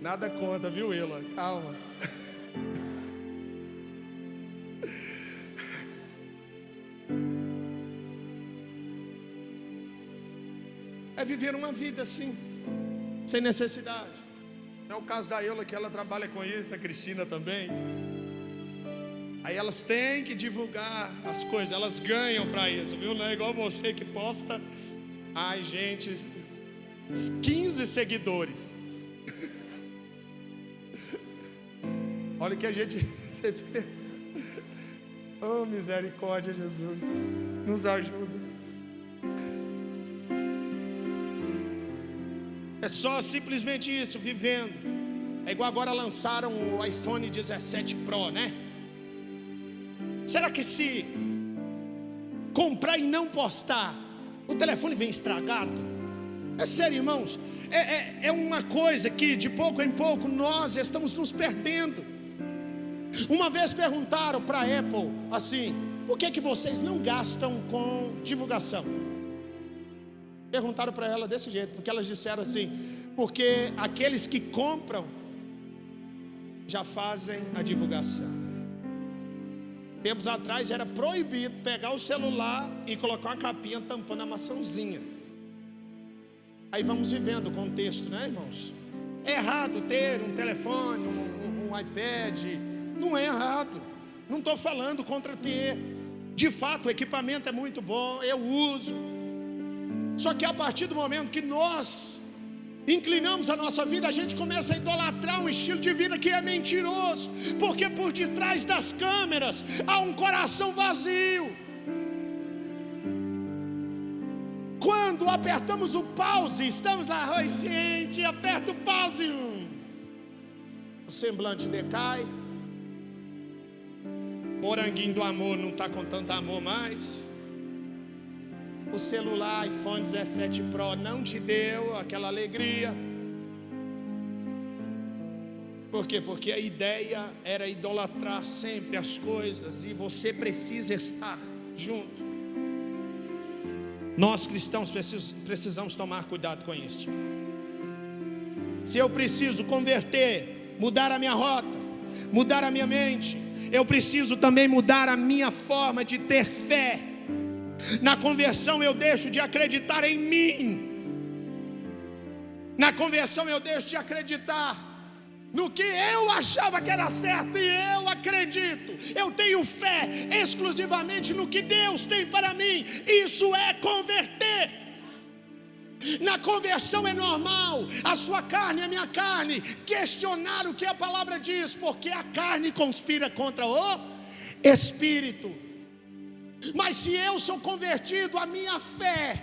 Speaker 1: Nada conta, viu, Ela? Calma. É viver uma vida assim, sem necessidade. Não é o caso da Eula, que ela trabalha com isso, a Cristina também. Aí elas têm que divulgar as coisas, elas ganham para isso, viu? Não é igual você que posta, ai gente, 15 seguidores. Olha o que a gente recebeu. Oh, misericórdia, Jesus, nos ajuda. É só simplesmente isso, vivendo. É igual agora lançaram o iPhone 17 Pro, né? Será que se comprar e não postar, o telefone vem estragado? É sério, irmãos. É uma coisa que de pouco em pouco nós estamos nos perdendo. Uma vez perguntaram para a Apple assim: por que vocês não gastam com divulgação? Perguntaram para ela desse jeito, porque elas disseram assim: porque aqueles que compram já fazem a divulgação. Tempos atrás era proibido pegar o celular e colocar uma capinha tampando a maçãzinha. Aí vamos vivendo o contexto, né, irmãos? É errado ter um telefone, um iPad. Não é errado, não estou falando contra ter. De fato o equipamento é muito bom, eu uso. Só que a partir do momento que nós inclinamos a nossa vida, a gente começa a idolatrar um estilo de vida que é mentiroso, porque por detrás das câmeras há um coração vazio. Quando apertamos o pause, estamos lá, oi gente, aperta o pause, o semblante decai, moranguinho do amor não está com tanto amor mais, o celular iPhone 17 Pro não te deu aquela alegria. Por quê? Porque a ideia era idolatrar sempre as coisas, e você precisa estar junto. Nós cristãos precisamos tomar cuidado com isso. Se eu preciso converter, mudar a minha rota, mudar a minha mente, eu preciso também mudar a minha forma de ter fé. Na conversão eu deixo de acreditar em mim. Na conversão eu deixo de acreditar no que eu achava que era certo, e eu acredito, eu tenho fé exclusivamente no que Deus tem para mim. Isso é converter. Na conversão é normal a sua carne, a minha carne, questionar o que a palavra diz, porque a carne conspira contra o Espírito. Mas se eu sou convertido, a minha fé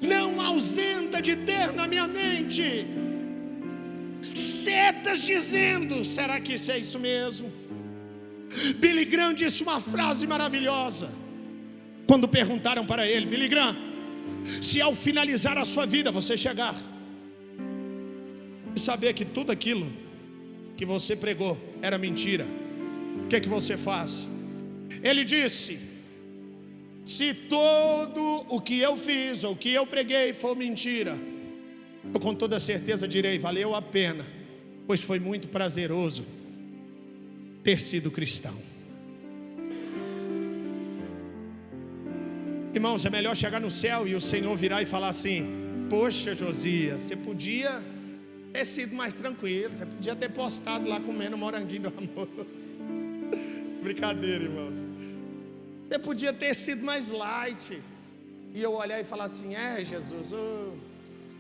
Speaker 1: não ausenta de ter na minha mente setas dizendo: será que isso é isso mesmo? Billy Graham disse uma frase maravilhosa quando perguntaram para ele: Billy Graham, se ao finalizar a sua vida você chegar e saber que tudo aquilo que você pregou era mentira, o que é que você faz? Ele disse: se todo o que eu fiz ou o que eu preguei for mentira, eu com toda certeza direi: valeu a pena, pois foi muito prazeroso ter sido cristão. Irmãos, é melhor chegar no céu e o Senhor virar e falar assim: poxa Josias, você podia ter sido mais tranquilo, você podia ter postado lá comendo moranguinho do amor. Brincadeira, irmãos. Você podia ter sido mais light. E eu olhar e falar assim: Jesus,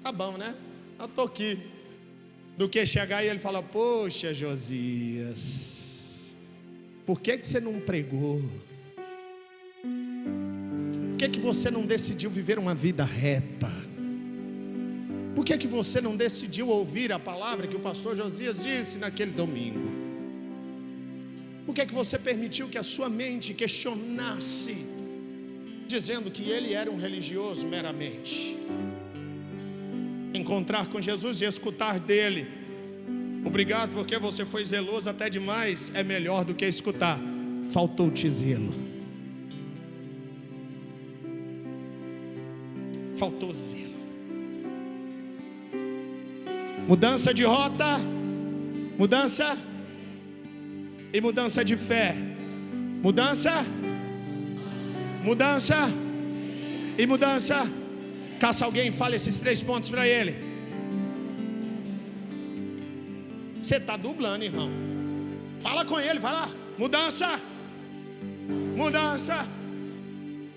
Speaker 1: tá bom, né? Eu tô aqui. Do que chegar e ele falar: poxa Josias, por que você não pregou? Por que você não decidiu viver uma vida reta? Por que você não decidiu ouvir a palavra que o pastor Josias disse naquele domingo? Por que você permitiu que a sua mente questionasse, dizendo que ele era um religioso meramente? Encontrar com Jesus e escutar dele: obrigado porque você foi zeloso até demais, é melhor do que escutar: faltou-te zelo. Faltou zelo. Mudança de rota, mudança e mudança de fé. Mudança e mudança. Caça alguém e fale esses 3 pontos para ele. Você está dublando, irmão. Fala com ele, vai lá. Mudança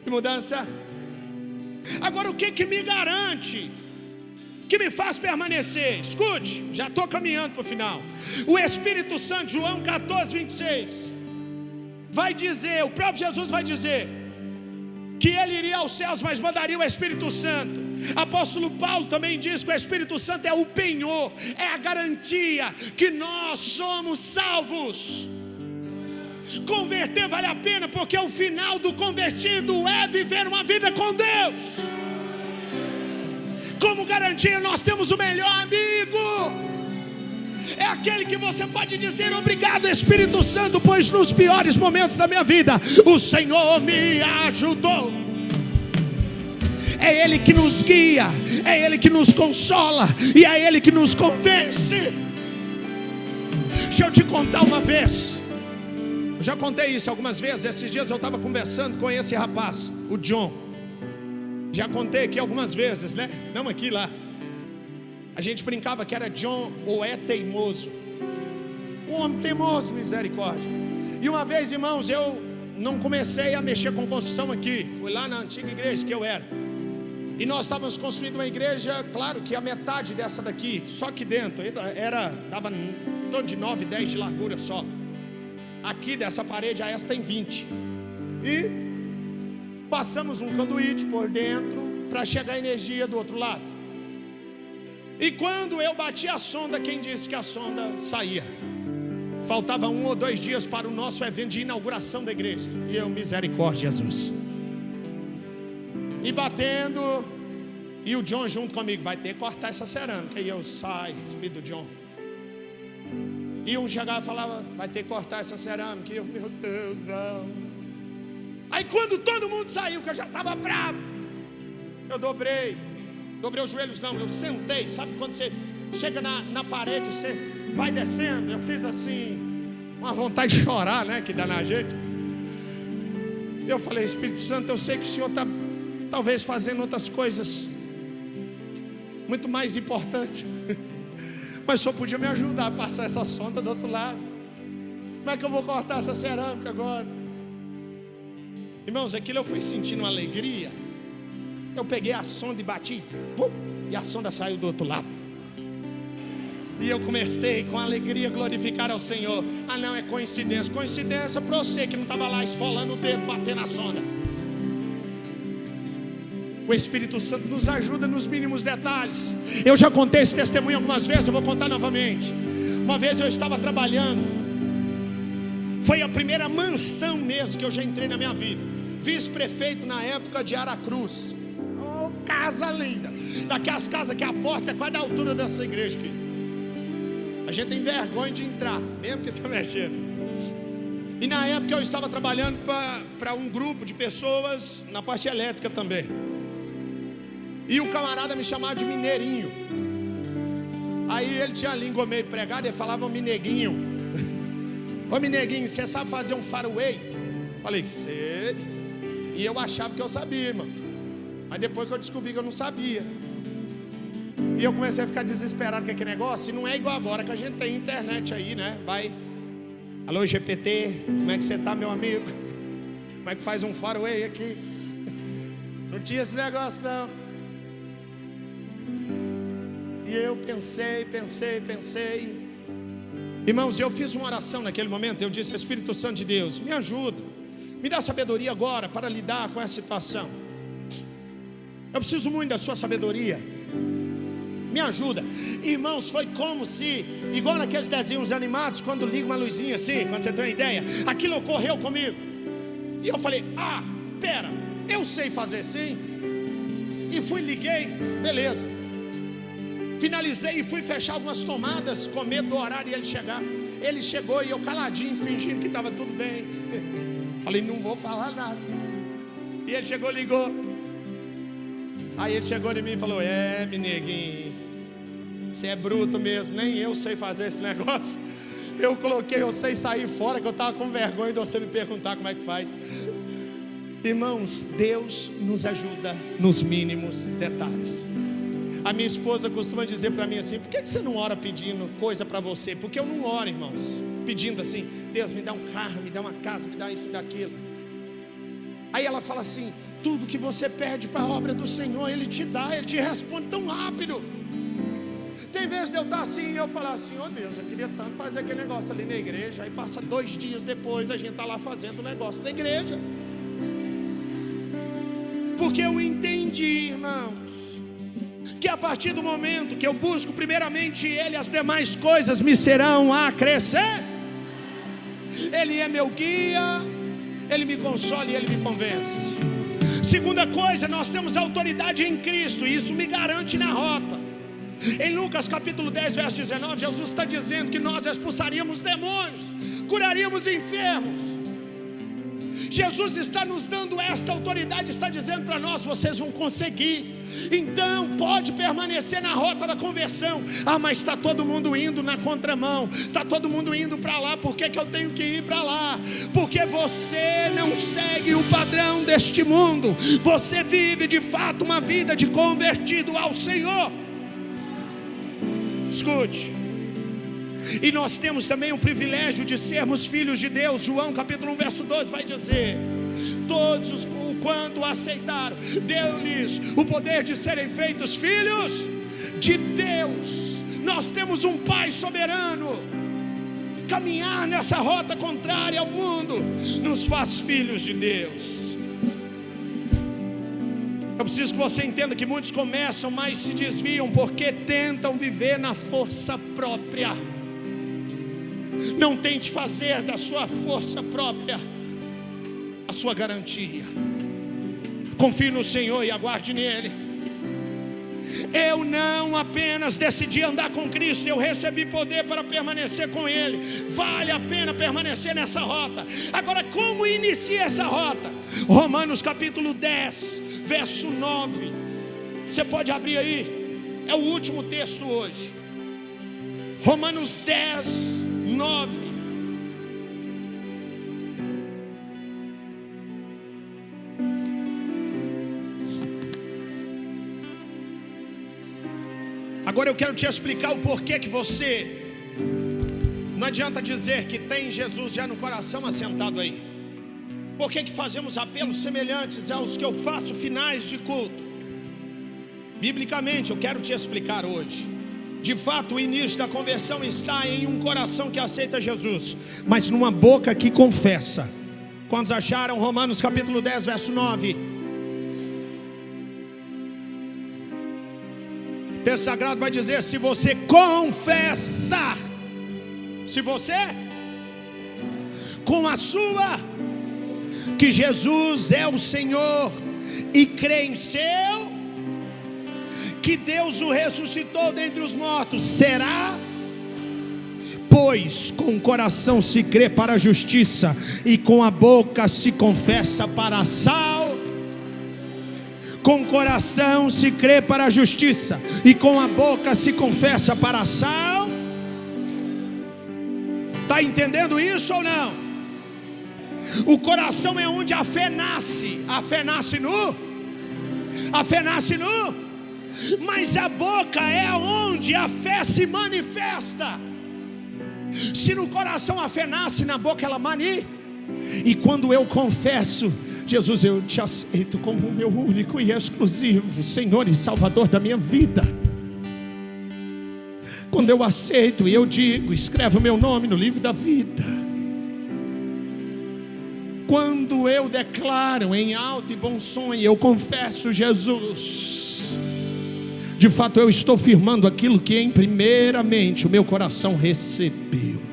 Speaker 1: e mudança. Agora, o que me garante, que me faz permanecer? Escute, já estou caminhando para o final. O Espírito Santo, João 14:26, vai dizer, o próprio Jesus vai dizer que ele iria aos céus, mas mandaria o Espírito Santo. Apóstolo Paulo também diz que o Espírito Santo é o penhor, é a garantia que nós somos salvos. Converter vale a pena, porque o final do convertido é viver uma vida com Deus. Como garantia, nós temos o melhor amigo. É aquele que você pode dizer: obrigado Espírito Santo, pois nos piores momentos da minha vida o Senhor me ajudou. É Ele que nos guia, é Ele que nos consola, e é Ele que nos convence. Deixa eu te contar uma vez. Eu já contei isso algumas vezes. Esses dias eu estava conversando com esse rapaz, o John. Já contei aqui algumas vezes, né? Não aqui, lá. A gente brincava que era John ou é teimoso. Um homem teimoso, misericórdia. E uma vez, irmãos, eu não comecei a mexer com construção aqui. Fui lá na antiga igreja que eu era. E nós estávamos construindo uma igreja, claro que a metade dessa daqui, só que dentro, dava em torno de 9, 10 de largura só. Aqui dessa parede, a essa tem 20. E passamos um conduíte por dentro para chegar a energia do outro lado. E quando eu bati a sonda, quem disse que a sonda saía? Faltava 1 ou 2 dias para o nosso evento de inauguração da igreja. E eu, misericórdia, Jesus. E batendo, e o John junto comigo, vai ter que cortar essa cerâmica. E eu, sai, Espírito do John. E um chegava e falava, vai ter que cortar essa cerâmica. E eu, meu Deus, não. Aí quando todo mundo saiu, que eu já estava bravo, eu dobrei os joelhos, não, eu sentei. Sabe quando você chega na parede, você vai descendo? Eu fiz assim, uma vontade de chorar, né, que dá na gente. Eu falei, Espírito Santo, eu sei que o Senhor está talvez fazendo outras coisas muito mais importantes, mas o Senhor podia me ajudar a passar essa sonda do outro lado. Como é que eu vou cortar essa cerâmica agora? Irmãos, aquilo eu fui sentindo uma alegria. Eu peguei a sonda e bati, e a sonda saiu do outro lado. E eu comecei com alegria a glorificar ao Senhor. Ah, não, é coincidência. Coincidência para você que não estava lá esfolando o dedo, batendo na sonda. O Espírito Santo nos ajuda nos mínimos detalhes. Eu já contei esse testemunho algumas vezes, eu vou contar novamente. Uma vez eu estava trabalhando, foi a primeira mansão mesmo que eu já entrei na minha vida. Vice-prefeito na época de Aracruz. Oh, casa linda. Daquelas casas que a porta é quase da altura dessa igreja aqui. A gente tem vergonha de entrar, mesmo que está mexendo. E na época eu estava trabalhando para um grupo de pessoas na parte elétrica também. E o camarada me chamava de Mineirinho. Aí ele tinha a língua meio pregada e falava Mineguinho. Ô Mineguinho, você sabe fazer um faraway? Falei, sei. E eu achava que eu sabia, irmão. Mas depois que eu descobri que eu não sabia. E eu comecei a ficar desesperado com aquele negócio. E não é igual agora que a gente tem internet aí, né? Vai, alô GPT, como é que você tá, meu amigo? Como é que faz um faraway aqui? Não tinha esse negócio não. E eu pensei. Irmãos, eu fiz uma oração naquele momento. Eu disse, Espírito Santo de Deus, me ajuda. Me dá sabedoria agora para lidar com essa situação. Eu preciso muito da sua sabedoria. Me ajuda. Irmãos, foi como se, igual naqueles desenhos animados, quando liga uma luzinha assim, quando você tem uma ideia, aquilo ocorreu comigo. E eu falei, pera, eu sei fazer sim. E liguei, beleza. Finalizei e fui fechar algumas tomadas com medo do horário e ele chegar. Ele chegou e eu caladinho, fingindo que estava tudo bem. Falei, não vou falar nada. E ele chegou, ligou. Aí ele chegou em mim e falou, Mineguinho, você é bruto mesmo, nem eu sei fazer esse negócio. Eu coloquei, eu sei sair fora, que eu estava com vergonha de você me perguntar como é que faz. Irmãos, Deus nos ajuda nos mínimos detalhes. A minha esposa costuma dizer para mim assim, por que você não ora pedindo coisa para você? Porque eu não oro, irmãos, pedindo assim, Deus me dá um carro, me dá uma casa, me dá isso, me dá aquilo. Aí ela fala assim, tudo que você pede para a obra do Senhor, Ele te dá, Ele te responde tão rápido. Tem vezes de eu estar assim e eu falar assim, Deus, eu queria tanto fazer aquele negócio ali na igreja. Aí passa 2 dias depois, a gente está lá fazendo o negócio na igreja. Porque eu entendi, irmãos, que a partir do momento que eu busco primeiramente Ele, as demais coisas me serão a crescer. Ele é meu guia, Ele me consola e Ele me convence. Segunda coisa, nós temos autoridade em Cristo, e isso me garante na rota. Em Lucas capítulo 10, verso 19, Jesus está dizendo que nós expulsaríamos demônios, curaríamos enfermos. Jesus está nos dando esta autoridade, está dizendo para nós, vocês vão conseguir. Então pode permanecer na rota da conversão. Mas está todo mundo indo na contramão, está todo mundo indo para lá. Por que eu tenho que ir para lá? Porque você não segue o padrão deste mundo. Você vive de fato uma vida de convertido ao Senhor. Escute. E nós temos também o privilégio de sermos filhos de Deus. João capítulo 1 verso 12 vai dizer Todos quando o aceitaram, deu-lhes o poder de serem feitos filhos de Deus. Nós temos um Pai soberano. Caminhar nessa rota contrária ao mundo nos faz filhos de Deus. Eu preciso que você entenda que muitos começam, mas se desviam porque tentam viver na força própria. Não tente fazer da sua força própria a sua garantia. Confie no Senhor e aguarde nele. Eu não apenas decidi andar com Cristo, eu recebi poder para permanecer com Ele. Vale a pena permanecer nessa rota. Agora, como inicia essa rota? Romanos capítulo 10, verso 9. Você pode abrir aí, é o último texto hoje. Romanos 10, 9. Agora eu quero te explicar o porquê que você, não adianta dizer que tem Jesus já no coração assentado aí. Por que fazemos apelos semelhantes aos que eu faço finais de culto? Biblicamente eu quero te explicar hoje. De fato o início da conversão está em um coração que aceita Jesus, mas numa boca que confessa. Quantos acharam Romanos capítulo 10, verso 9? O texto sagrado vai dizer: se você confessar, se você com a sua que Jesus é o Senhor e crê em seu que Deus o ressuscitou dentre os mortos, será, pois com o coração se crê para a justiça e com a boca se confessa para a salvação. Com o coração se crê para a justiça e com a boca se confessa para a salvação. Está entendendo isso ou não? O coração é onde a fé nasce. A fé nasce nu. Mas a boca é onde a fé se manifesta. Se no coração a fé nasce, na boca ela e quando eu confesso: Jesus, eu te aceito como o meu único e exclusivo Senhor e Salvador da minha vida. Quando eu aceito e eu digo: escreve o meu nome no livro da vida. Quando eu declaro em alto e bom som e eu confesso Jesus, de fato eu estou firmando aquilo que em primeiramente o meu coração recebeu.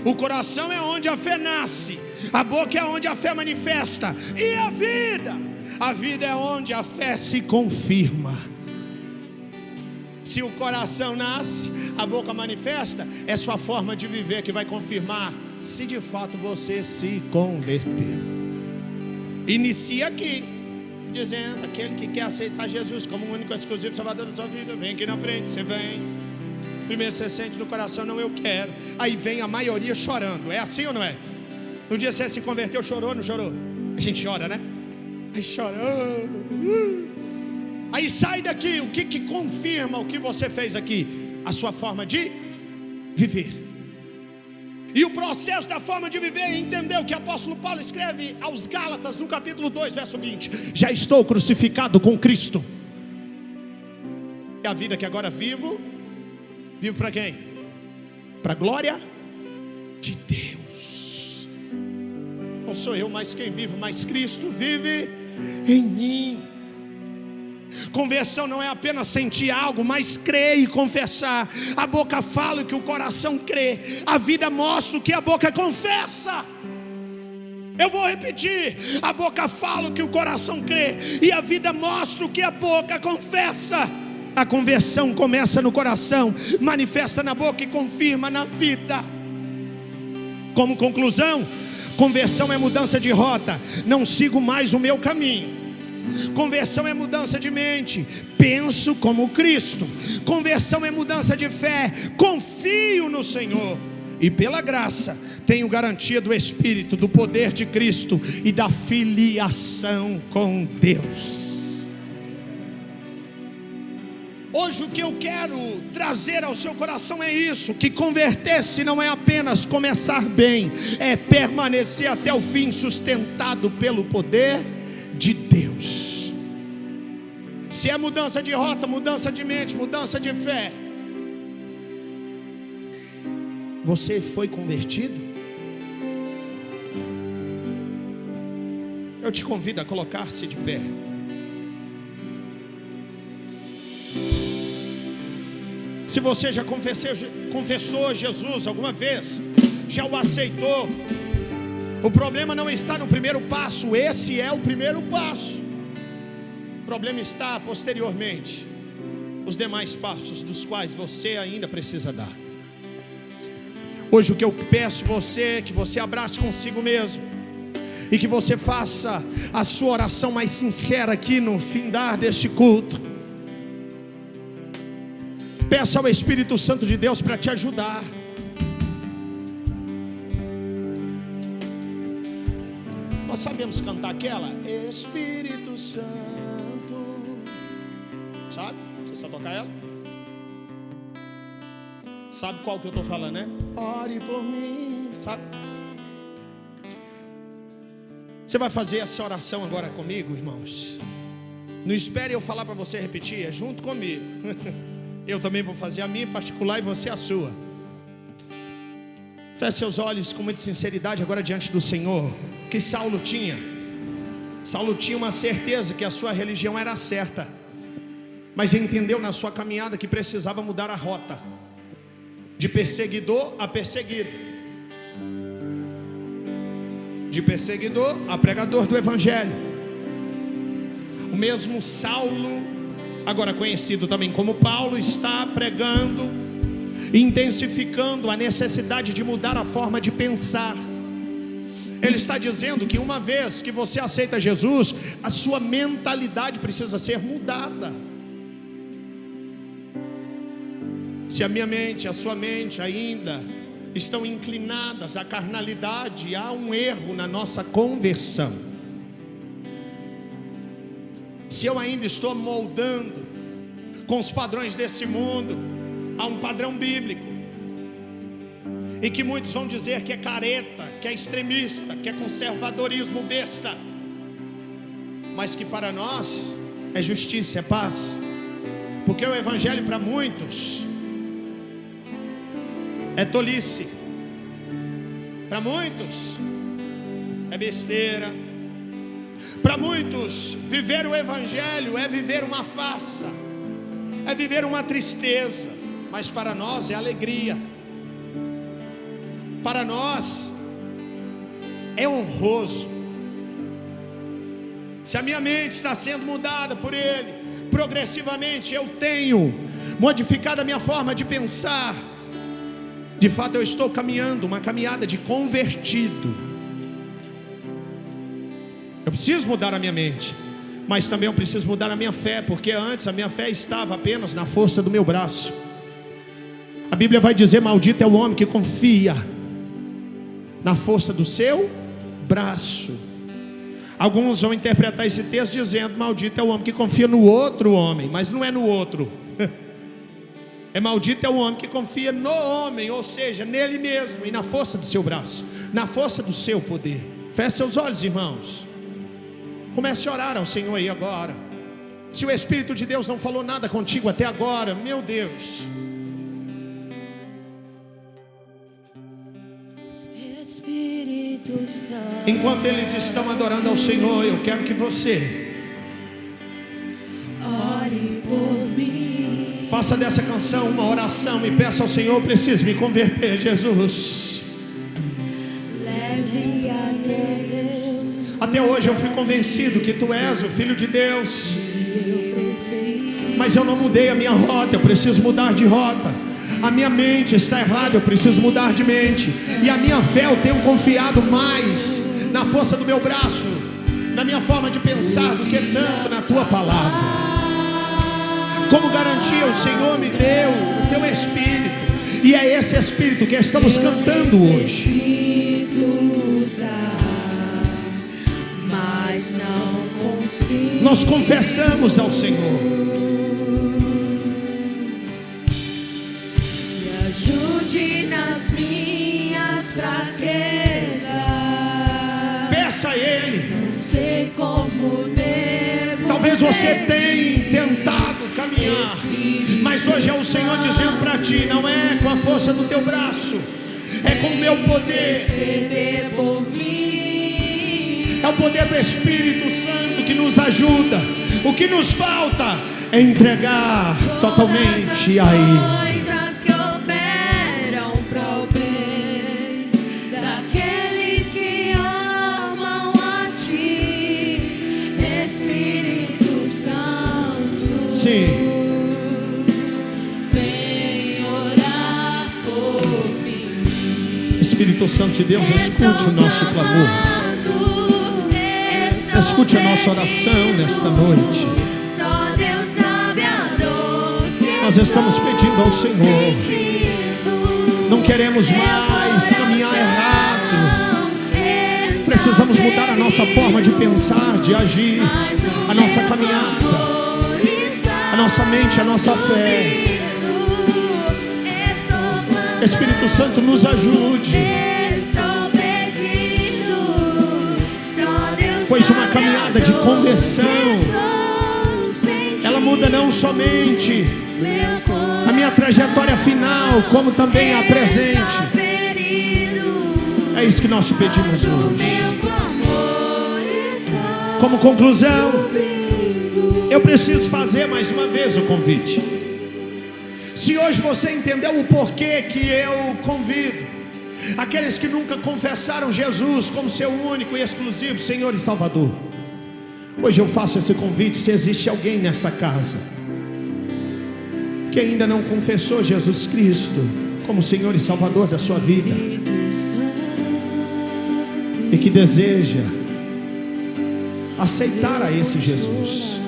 Speaker 1: O coração é onde a fé nasce, a boca é onde a fé manifesta, e a vida é onde a fé se confirma. Se o coração nasce, a boca manifesta, é sua forma de viver que vai confirmar se de fato você se converteu. Inicia aqui, dizendo: aquele que quer aceitar Jesus como o único e exclusivo Salvador da sua vida, vem aqui na frente. Você vem. Primeiro você sente no coração: não, eu quero. Aí vem a maioria chorando. É assim ou não é? No dia você se converteu, chorou ou não chorou? A gente chora, né? Aí chorando. Aí sai daqui. O que confirma o que você fez aqui? A sua forma de viver. E o processo da forma de viver é entender o que o apóstolo Paulo escreve aos Gálatas no capítulo 2, verso 20: já estou crucificado com Cristo. E a vida que agora vivo para quem? Para a glória de Deus. Não sou eu mais quem vive, mas Cristo vive em mim. Conversão não é apenas sentir algo, mas crer e confessar. A boca fala o que o coração crê, a vida mostra o que a boca confessa. Eu vou repetir: a boca fala o que o coração crê, e a vida mostra o que a boca confessa. A conversão começa no coração, manifesta na boca e confirma na vida. Como conclusão, conversão é mudança de rota. Não sigo mais o meu caminho. Conversão é mudança de mente. Penso como Cristo. Conversão é mudança de fé. Confio no Senhor. E pela graça, tenho garantia do Espírito, do poder de Cristo e da filiação com Deus. Hoje o que eu quero trazer ao seu coração é isso: que converter-se não é apenas começar bem, é permanecer até o fim, sustentado pelo poder de Deus. Se é mudança de rota, mudança de mente, mudança de fé, você foi convertido? Eu te convido a colocar-se de pé. Se você já confessou Jesus alguma vez, já o aceitou, o problema não está no primeiro passo, esse é o primeiro passo. O problema está posteriormente, os demais passos dos quais você ainda precisa dar. Hoje o que eu peço é que você abrace consigo mesmo e que você faça a sua oração mais sincera aqui no findar deste culto. Peça ao Espírito Santo de Deus para te ajudar. Nós sabemos cantar aquela Espírito Santo, sabe? Você sabe tocar ela? Sabe qual que eu estou falando, né? Ore por mim, sabe? Você vai fazer essa oração agora comigo, irmãos. Não espere eu falar para você repetir, é junto comigo. Eu também vou fazer a minha em particular e você a sua. Feche seus olhos com muita sinceridade agora diante do Senhor. Que Saulo tinha uma certeza que a sua religião era certa, mas entendeu na sua caminhada que precisava mudar a rota, de perseguidor a perseguido, de perseguidor a pregador do Evangelho. O mesmo Saulo, agora conhecido também como Paulo, está pregando, intensificando a necessidade de mudar a forma de pensar. Ele está dizendo que uma vez que você aceita Jesus, a sua mentalidade precisa ser mudada. Se a minha mente, a sua mente ainda estão inclinadas à carnalidade, há um erro na nossa conversão. Se eu ainda estou moldando com os padrões desse mundo, há um padrão bíblico, e que muitos vão dizer que é careta, que é extremista, que é conservadorismo besta, mas que para nós é justiça, é paz, porque o Evangelho para muitos é tolice, para muitos é besteira, para muitos viver o Evangelho é viver uma farsa, é viver uma tristeza, mas para nós é alegria, para nós é honroso. Se a minha mente está sendo mudada por Ele, progressivamente eu tenho modificado a minha forma de pensar, de fato eu estou caminhando uma caminhada de convertido. Eu preciso mudar a minha mente, mas também eu preciso mudar a minha fé, porque antes a minha fé estava apenas na força do meu braço. A Bíblia vai dizer: maldito é o homem que confia na força do seu braço. Alguns vão interpretar esse texto dizendo: maldito é o homem que confia no outro homem, mas não é no outro. É maldito é o homem que confia no homem, ou seja, nele mesmo e na força do seu braço, na força do seu poder. Feche seus olhos, irmãos. Comece a orar ao Senhor aí agora. Se o Espírito de Deus não falou nada contigo até agora, meu Deus,
Speaker 2: Espírito Santo,
Speaker 1: enquanto eles estão adorando ao Senhor, eu quero que você
Speaker 2: ore por mim.
Speaker 1: faça dessa canção uma oração e peça ao Senhor: preciso me converter, Jesus.
Speaker 2: Leve até Deus.
Speaker 1: Até hoje eu fui convencido que Tu és o Filho de Deus,
Speaker 2: Eu preciso.
Speaker 1: mas eu não mudei a minha rota. Eu preciso mudar de rota. A minha mente está errada, eu preciso mudar de mente. E a minha fé eu tenho confiado mais na força do meu braço, na minha forma de pensar, do que tanto na Tua palavra. Como garantia, o Senhor me deu o Teu Espírito, e é esse Espírito que estamos cantando hoje.
Speaker 2: Mas não consigo.
Speaker 1: Nós confessamos ao Senhor:
Speaker 2: fraquezas.
Speaker 1: Peça a Ele.
Speaker 2: Não sei como devo.
Speaker 1: Talvez você tenha tentado caminhar, mas hoje é o Senhor dizendo para ti: não é com a força do teu braço, é com o meu poder.
Speaker 2: Interceder por mim.
Speaker 1: É o poder do Espírito Santo que nos ajuda. O que nos falta é entregar totalmente a Ele.
Speaker 2: Coisas que operam pro bem daqueles que amam a Ti, Espírito Santo.
Speaker 1: Sim.
Speaker 2: Vem orar por mim.
Speaker 1: Espírito Santo de Deus, escute o nosso clamor. Escute a nossa oração nesta noite.
Speaker 2: Só Deus sabe a dor que
Speaker 1: Nós estamos pedindo ao Senhor. Não queremos mais caminhar errado. Precisamos mudar a nossa forma de pensar, de agir, a nossa caminhada, a nossa mente, a nossa fé. Espírito Santo, nos ajude. Pois uma caminhada de conversão, ela muda não somente a minha trajetória final, como também a presente. É isso que nós te pedimos hoje. Como conclusão, eu preciso fazer mais uma vez o convite. Se hoje você entendeu o porquê que eu convido aqueles que nunca confessaram Jesus como seu único e exclusivo Senhor e Salvador, hoje eu faço esse convite. Se existe alguém nessa casa que ainda não confessou Jesus Cristo como Senhor e Salvador da sua vida, e que deseja aceitar a esse Jesus,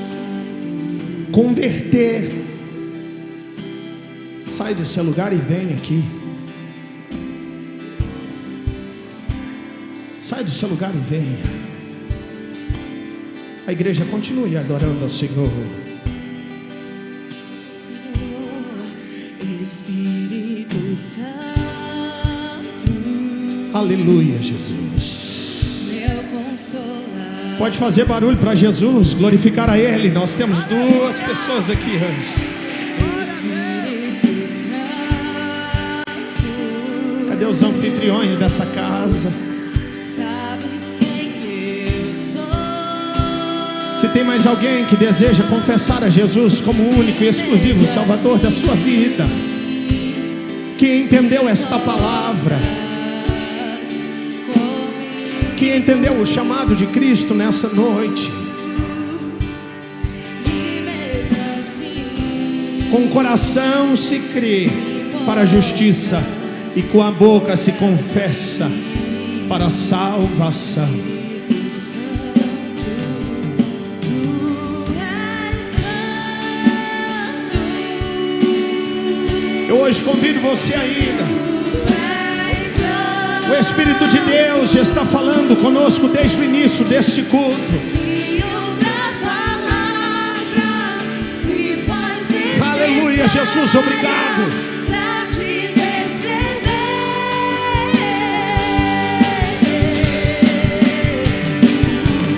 Speaker 1: converter, sai do seu lugar e vem aqui. Sai do seu lugar e venha. A igreja continue adorando ao Senhor.
Speaker 2: Espírito Santo,
Speaker 1: Aleluia, Jesus.
Speaker 2: meu consolador.
Speaker 1: Pode fazer barulho para Jesus, glorificar a Ele. Nós temos duas pessoas aqui hoje.
Speaker 2: Espírito Santo,
Speaker 1: Cadê os anfitriões dessa casa?
Speaker 2: sabes quem eu sou.
Speaker 1: Se tem mais alguém que deseja confessar a Jesus como o único e exclusivo Salvador da sua vida, que entendeu esta palavra, que entendeu o chamado de Cristo nessa noite,
Speaker 2: E mesmo assim,
Speaker 1: com o coração se crê para a justiça e com a boca se confessa para a salvação.
Speaker 2: Tu és santo.
Speaker 1: Eu hoje convido você ainda.
Speaker 2: Tu és santo.
Speaker 1: O Espírito de Deus está falando conosco desde o início deste culto.
Speaker 2: E outras palavras se faz necessário.
Speaker 1: Aleluia, Jesus, obrigado.
Speaker 2: Pra te descrever.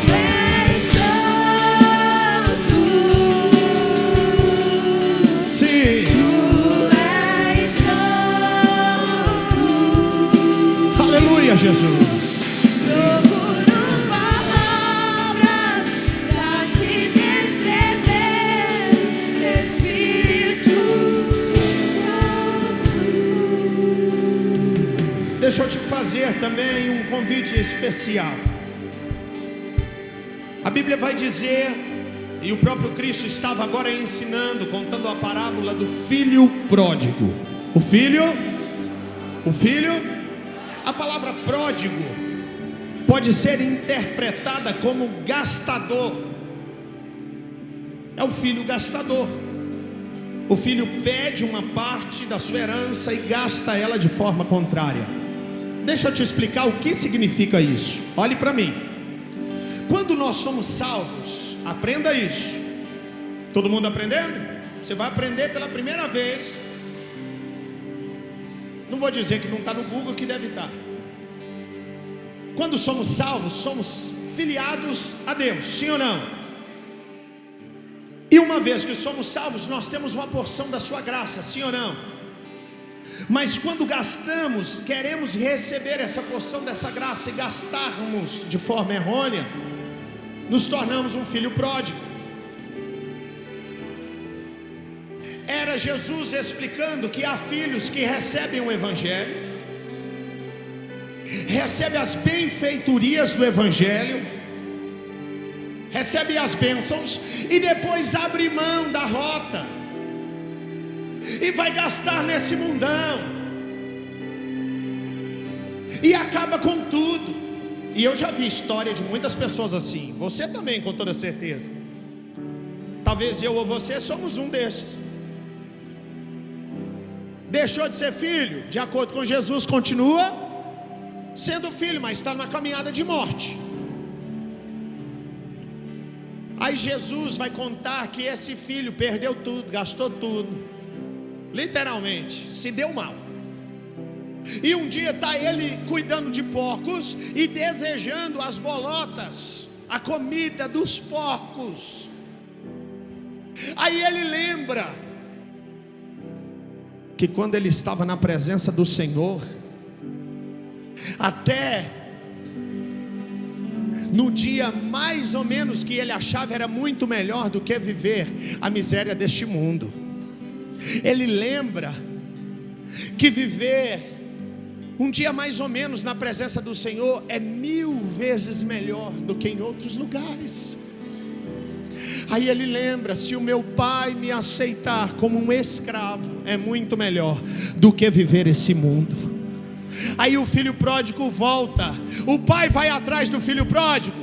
Speaker 2: Tu és santo.
Speaker 1: Sim,
Speaker 2: Tu és santo.
Speaker 1: aleluia, Jesus.
Speaker 2: Procuro palavras pra te descrever, Espírito Santo.
Speaker 1: Deixa eu te fazer também um convite especial. A Bíblia vai dizer, e o próprio Cristo estava agora ensinando, contando a parábola do filho pródigo. O filho, a palavra pródigo pode ser interpretada como gastador. É o filho gastador. O filho pede uma parte da sua herança e gasta ela de forma contrária. Deixa eu te explicar o que significa isso. Olhe para mim. Quando nós somos salvos, aprenda isso. Todo mundo aprendendo? Você vai aprender pela primeira vez. Não vou dizer que não está no Google, que deve estar. quando somos salvos, somos filiados a Deus, sim ou não? E uma vez que somos salvos, nós temos uma porção da sua graça, sim ou não? Mas quando gastamos, queremos receber essa porção dessa graça e gastarmos de forma errônea, nos tornamos um filho pródigo. Era Jesus explicando que há filhos que recebem o Evangelho, recebem as benfeitorias do Evangelho, recebem as bênçãos e depois abre mão da rota e vai gastar nesse mundão e acaba com tudo. E eu já vi história de muitas pessoas assim. Você também, com toda certeza. Talvez eu ou você somos um desses. Deixou de ser filho, de acordo com Jesus, continua sendo filho, mas está numa caminhada de morte. Aí Jesus vai contar que esse filho perdeu tudo, gastou tudo, literalmente, se deu mal. E um dia está ele cuidando de porcos e desejando as bolotas, a comida dos porcos. Aí ele lembra que quando ele estava na presença do Senhor, até no dia mais ou menos que ele achava era muito melhor do que viver a miséria deste mundo. Ele lembra que viver um dia mais ou menos na presença do Senhor é 1000 vezes melhor do que em outros lugares. Aí ele lembra: se o meu pai me aceitar como um escravo, é muito melhor do que viver esse mundo. Aí o filho pródigo volta. O pai vai atrás do filho pródigo.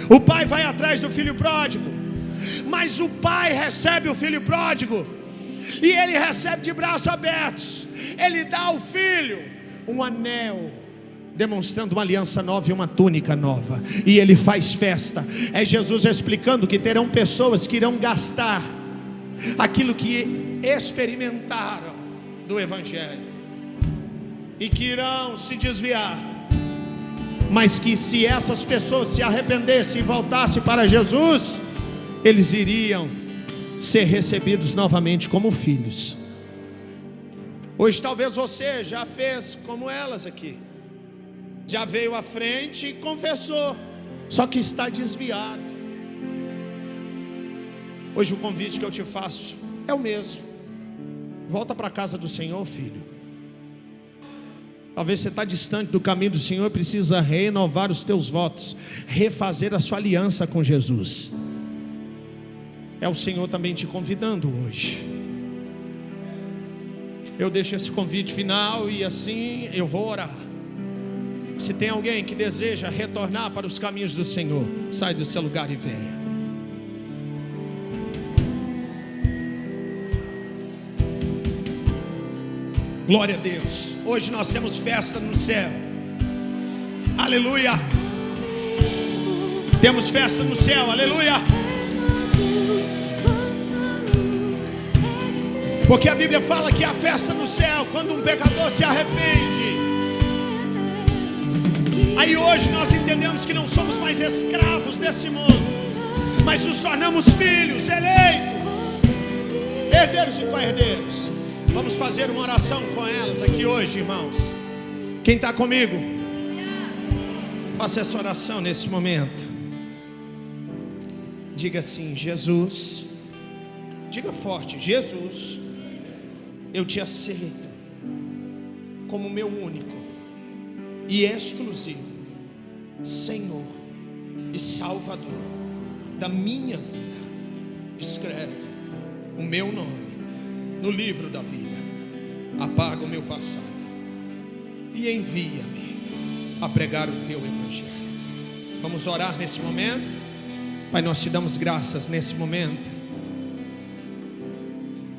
Speaker 1: O pai vai atrás do filho pródigo. Mas o pai recebe o filho pródigo e ele recebe de braços abertos. Ele dá ao filho um anel, demonstrando uma aliança nova e uma túnica nova. E ele faz festa. É Jesus explicando que terão pessoas que irão gastar aquilo que experimentaram do Evangelho e que irão se desviar, mas que se essas pessoas se arrependessem e voltassem para Jesus, eles iriam ser recebidos novamente como filhos. Hoje talvez você já fez como elas aqui, já veio à frente e confessou, só que está desviado. Hoje o convite que eu te faço é o mesmo: volta para a casa do Senhor, filho. Talvez você está distante do caminho do Senhor e precisa renovar os teus votos, refazer a sua aliança com Jesus. É o Senhor também te convidando hoje. Eu deixo esse convite final e assim eu vou orar. Se tem alguém que deseja retornar para os caminhos do Senhor, sai do seu lugar e venha. Glória a Deus. Hoje nós temos festa no céu. Aleluia. Temos festa no céu. Aleluia. Porque a Bíblia fala que há festa no céu quando um pecador se arrepende. Aí hoje nós entendemos que não somos mais escravos desse mundo, mas nos tornamos filhos eleitos, herdeiros e co-herdeiros. Vamos fazer uma oração com elas aqui hoje, irmãos. Quem está comigo? Faça essa oração nesse momento. Diga assim: Jesus. Diga forte: Jesus, eu te aceito como meu único e exclusivo Senhor e Salvador da minha vida. Escreve o meu nome no livro da vida, apaga o meu passado e envia-me a pregar o teu Evangelho. Vamos orar nesse momento. Pai, nós te damos graças nesse momento.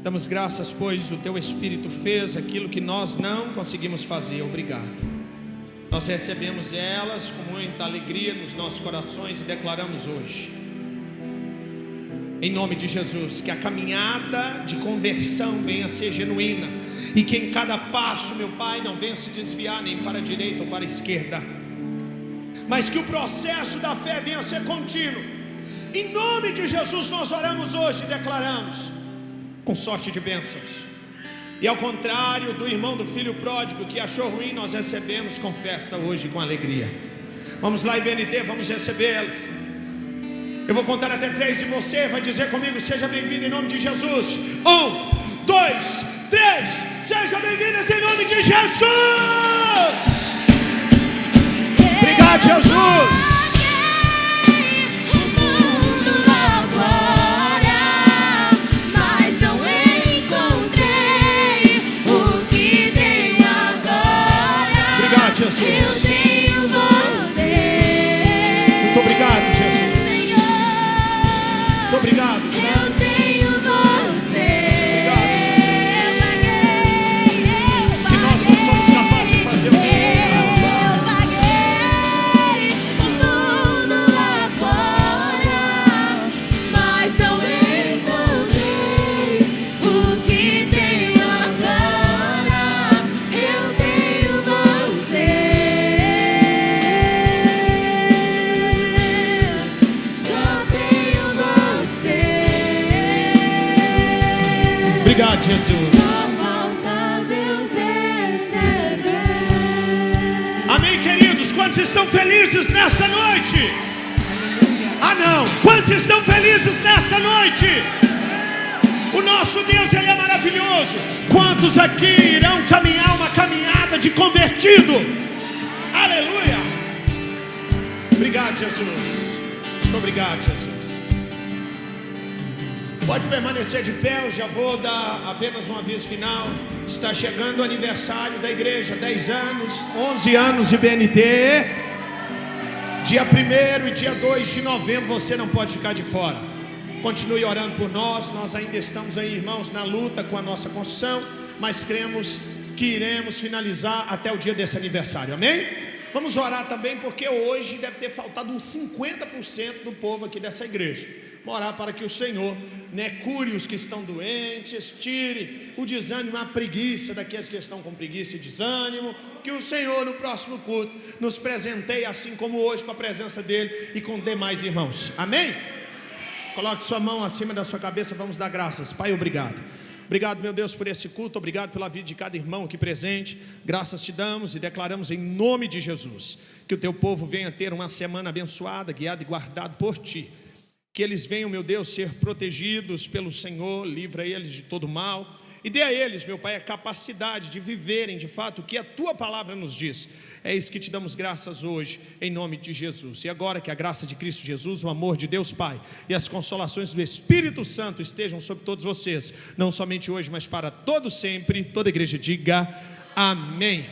Speaker 1: Damos graças, pois o teu Espírito fez aquilo que nós não conseguimos fazer. Obrigado. Nós recebemos elas com muita alegria nos nossos corações e declaramos hoje, em nome de Jesus, que a caminhada de conversão venha a ser genuína e que em cada passo, meu Pai, não venha se desviar nem para a direita ou para a esquerda, mas que o processo da fé venha a ser contínuo. Em nome de Jesus nós oramos hoje e declaramos com sorte de bênçãos. E ao contrário do irmão do filho pródigo que achou ruim, nós recebemos com festa hoje, com alegria. Vamos lá, IBNT, vamos recebê-los. Eu vou contar até 3 e você vai dizer comigo: seja bem-vindo em nome de Jesus. 1, 2, 3. Seja bem-vindos em nome de Jesus. Obrigado, Jesus.
Speaker 2: Eu tenho você.
Speaker 1: Muito obrigado, Jesus.
Speaker 2: Senhor,
Speaker 1: muito obrigado, Jesus.
Speaker 2: Eu tenho você.
Speaker 1: Que nós não somos capazes de fazer o que
Speaker 2: eu paguei o mundo lá fora, mas não encontrei o que tenho agora. Eu tenho você.
Speaker 1: Obrigado, Jesus.
Speaker 2: Só faltava eu perceber.
Speaker 1: Amém, queridos? Quantos estão felizes nessa noite? Ah, não. Quantos estão felizes nessa noite? O nosso Deus, Ele é maravilhoso. Quantos aqui irão caminhar uma caminhada de convertido? Aleluia. Obrigado, Jesus. Muito obrigado, Jesus. Pode permanecer de pé, eu já vou dar apenas um aviso final. Está chegando o aniversário da igreja, 10 anos, 11 anos de BNT. Dia 1º e dia 2 de novembro, você não pode ficar de fora. Continue orando por nós, nós ainda estamos aí, irmãos, na luta com a nossa construção, mas cremos que iremos finalizar até o dia desse aniversário, amém? Vamos orar também, porque hoje deve ter faltado uns 50% do povo aqui dessa igreja. Orar para que o Senhor, cure os que estão doentes, tire o desânimo, a preguiça daqueles que estão com preguiça e desânimo. Que o Senhor no próximo culto nos presenteie assim como hoje, com a presença dEle e com demais irmãos, amém? Coloque sua mão acima da sua cabeça, vamos dar graças. Pai, obrigado. Obrigado, meu Deus, por esse culto, obrigado pela vida de cada irmão aqui presente. Graças te damos e declaramos em nome de Jesus que o teu povo venha ter uma semana abençoada, guiada e guardado por ti. Que eles venham, meu Deus, ser protegidos pelo Senhor, livra eles de todo mal e dê a eles, meu Pai, a capacidade de viverem de fato o que a tua palavra nos diz. É isso que te damos graças hoje, em nome de Jesus. E agora que a graça de Cristo Jesus, o amor de Deus Pai e as consolações do Espírito Santo estejam sobre todos vocês, não somente hoje, mas para todo sempre. Toda a igreja diga amém.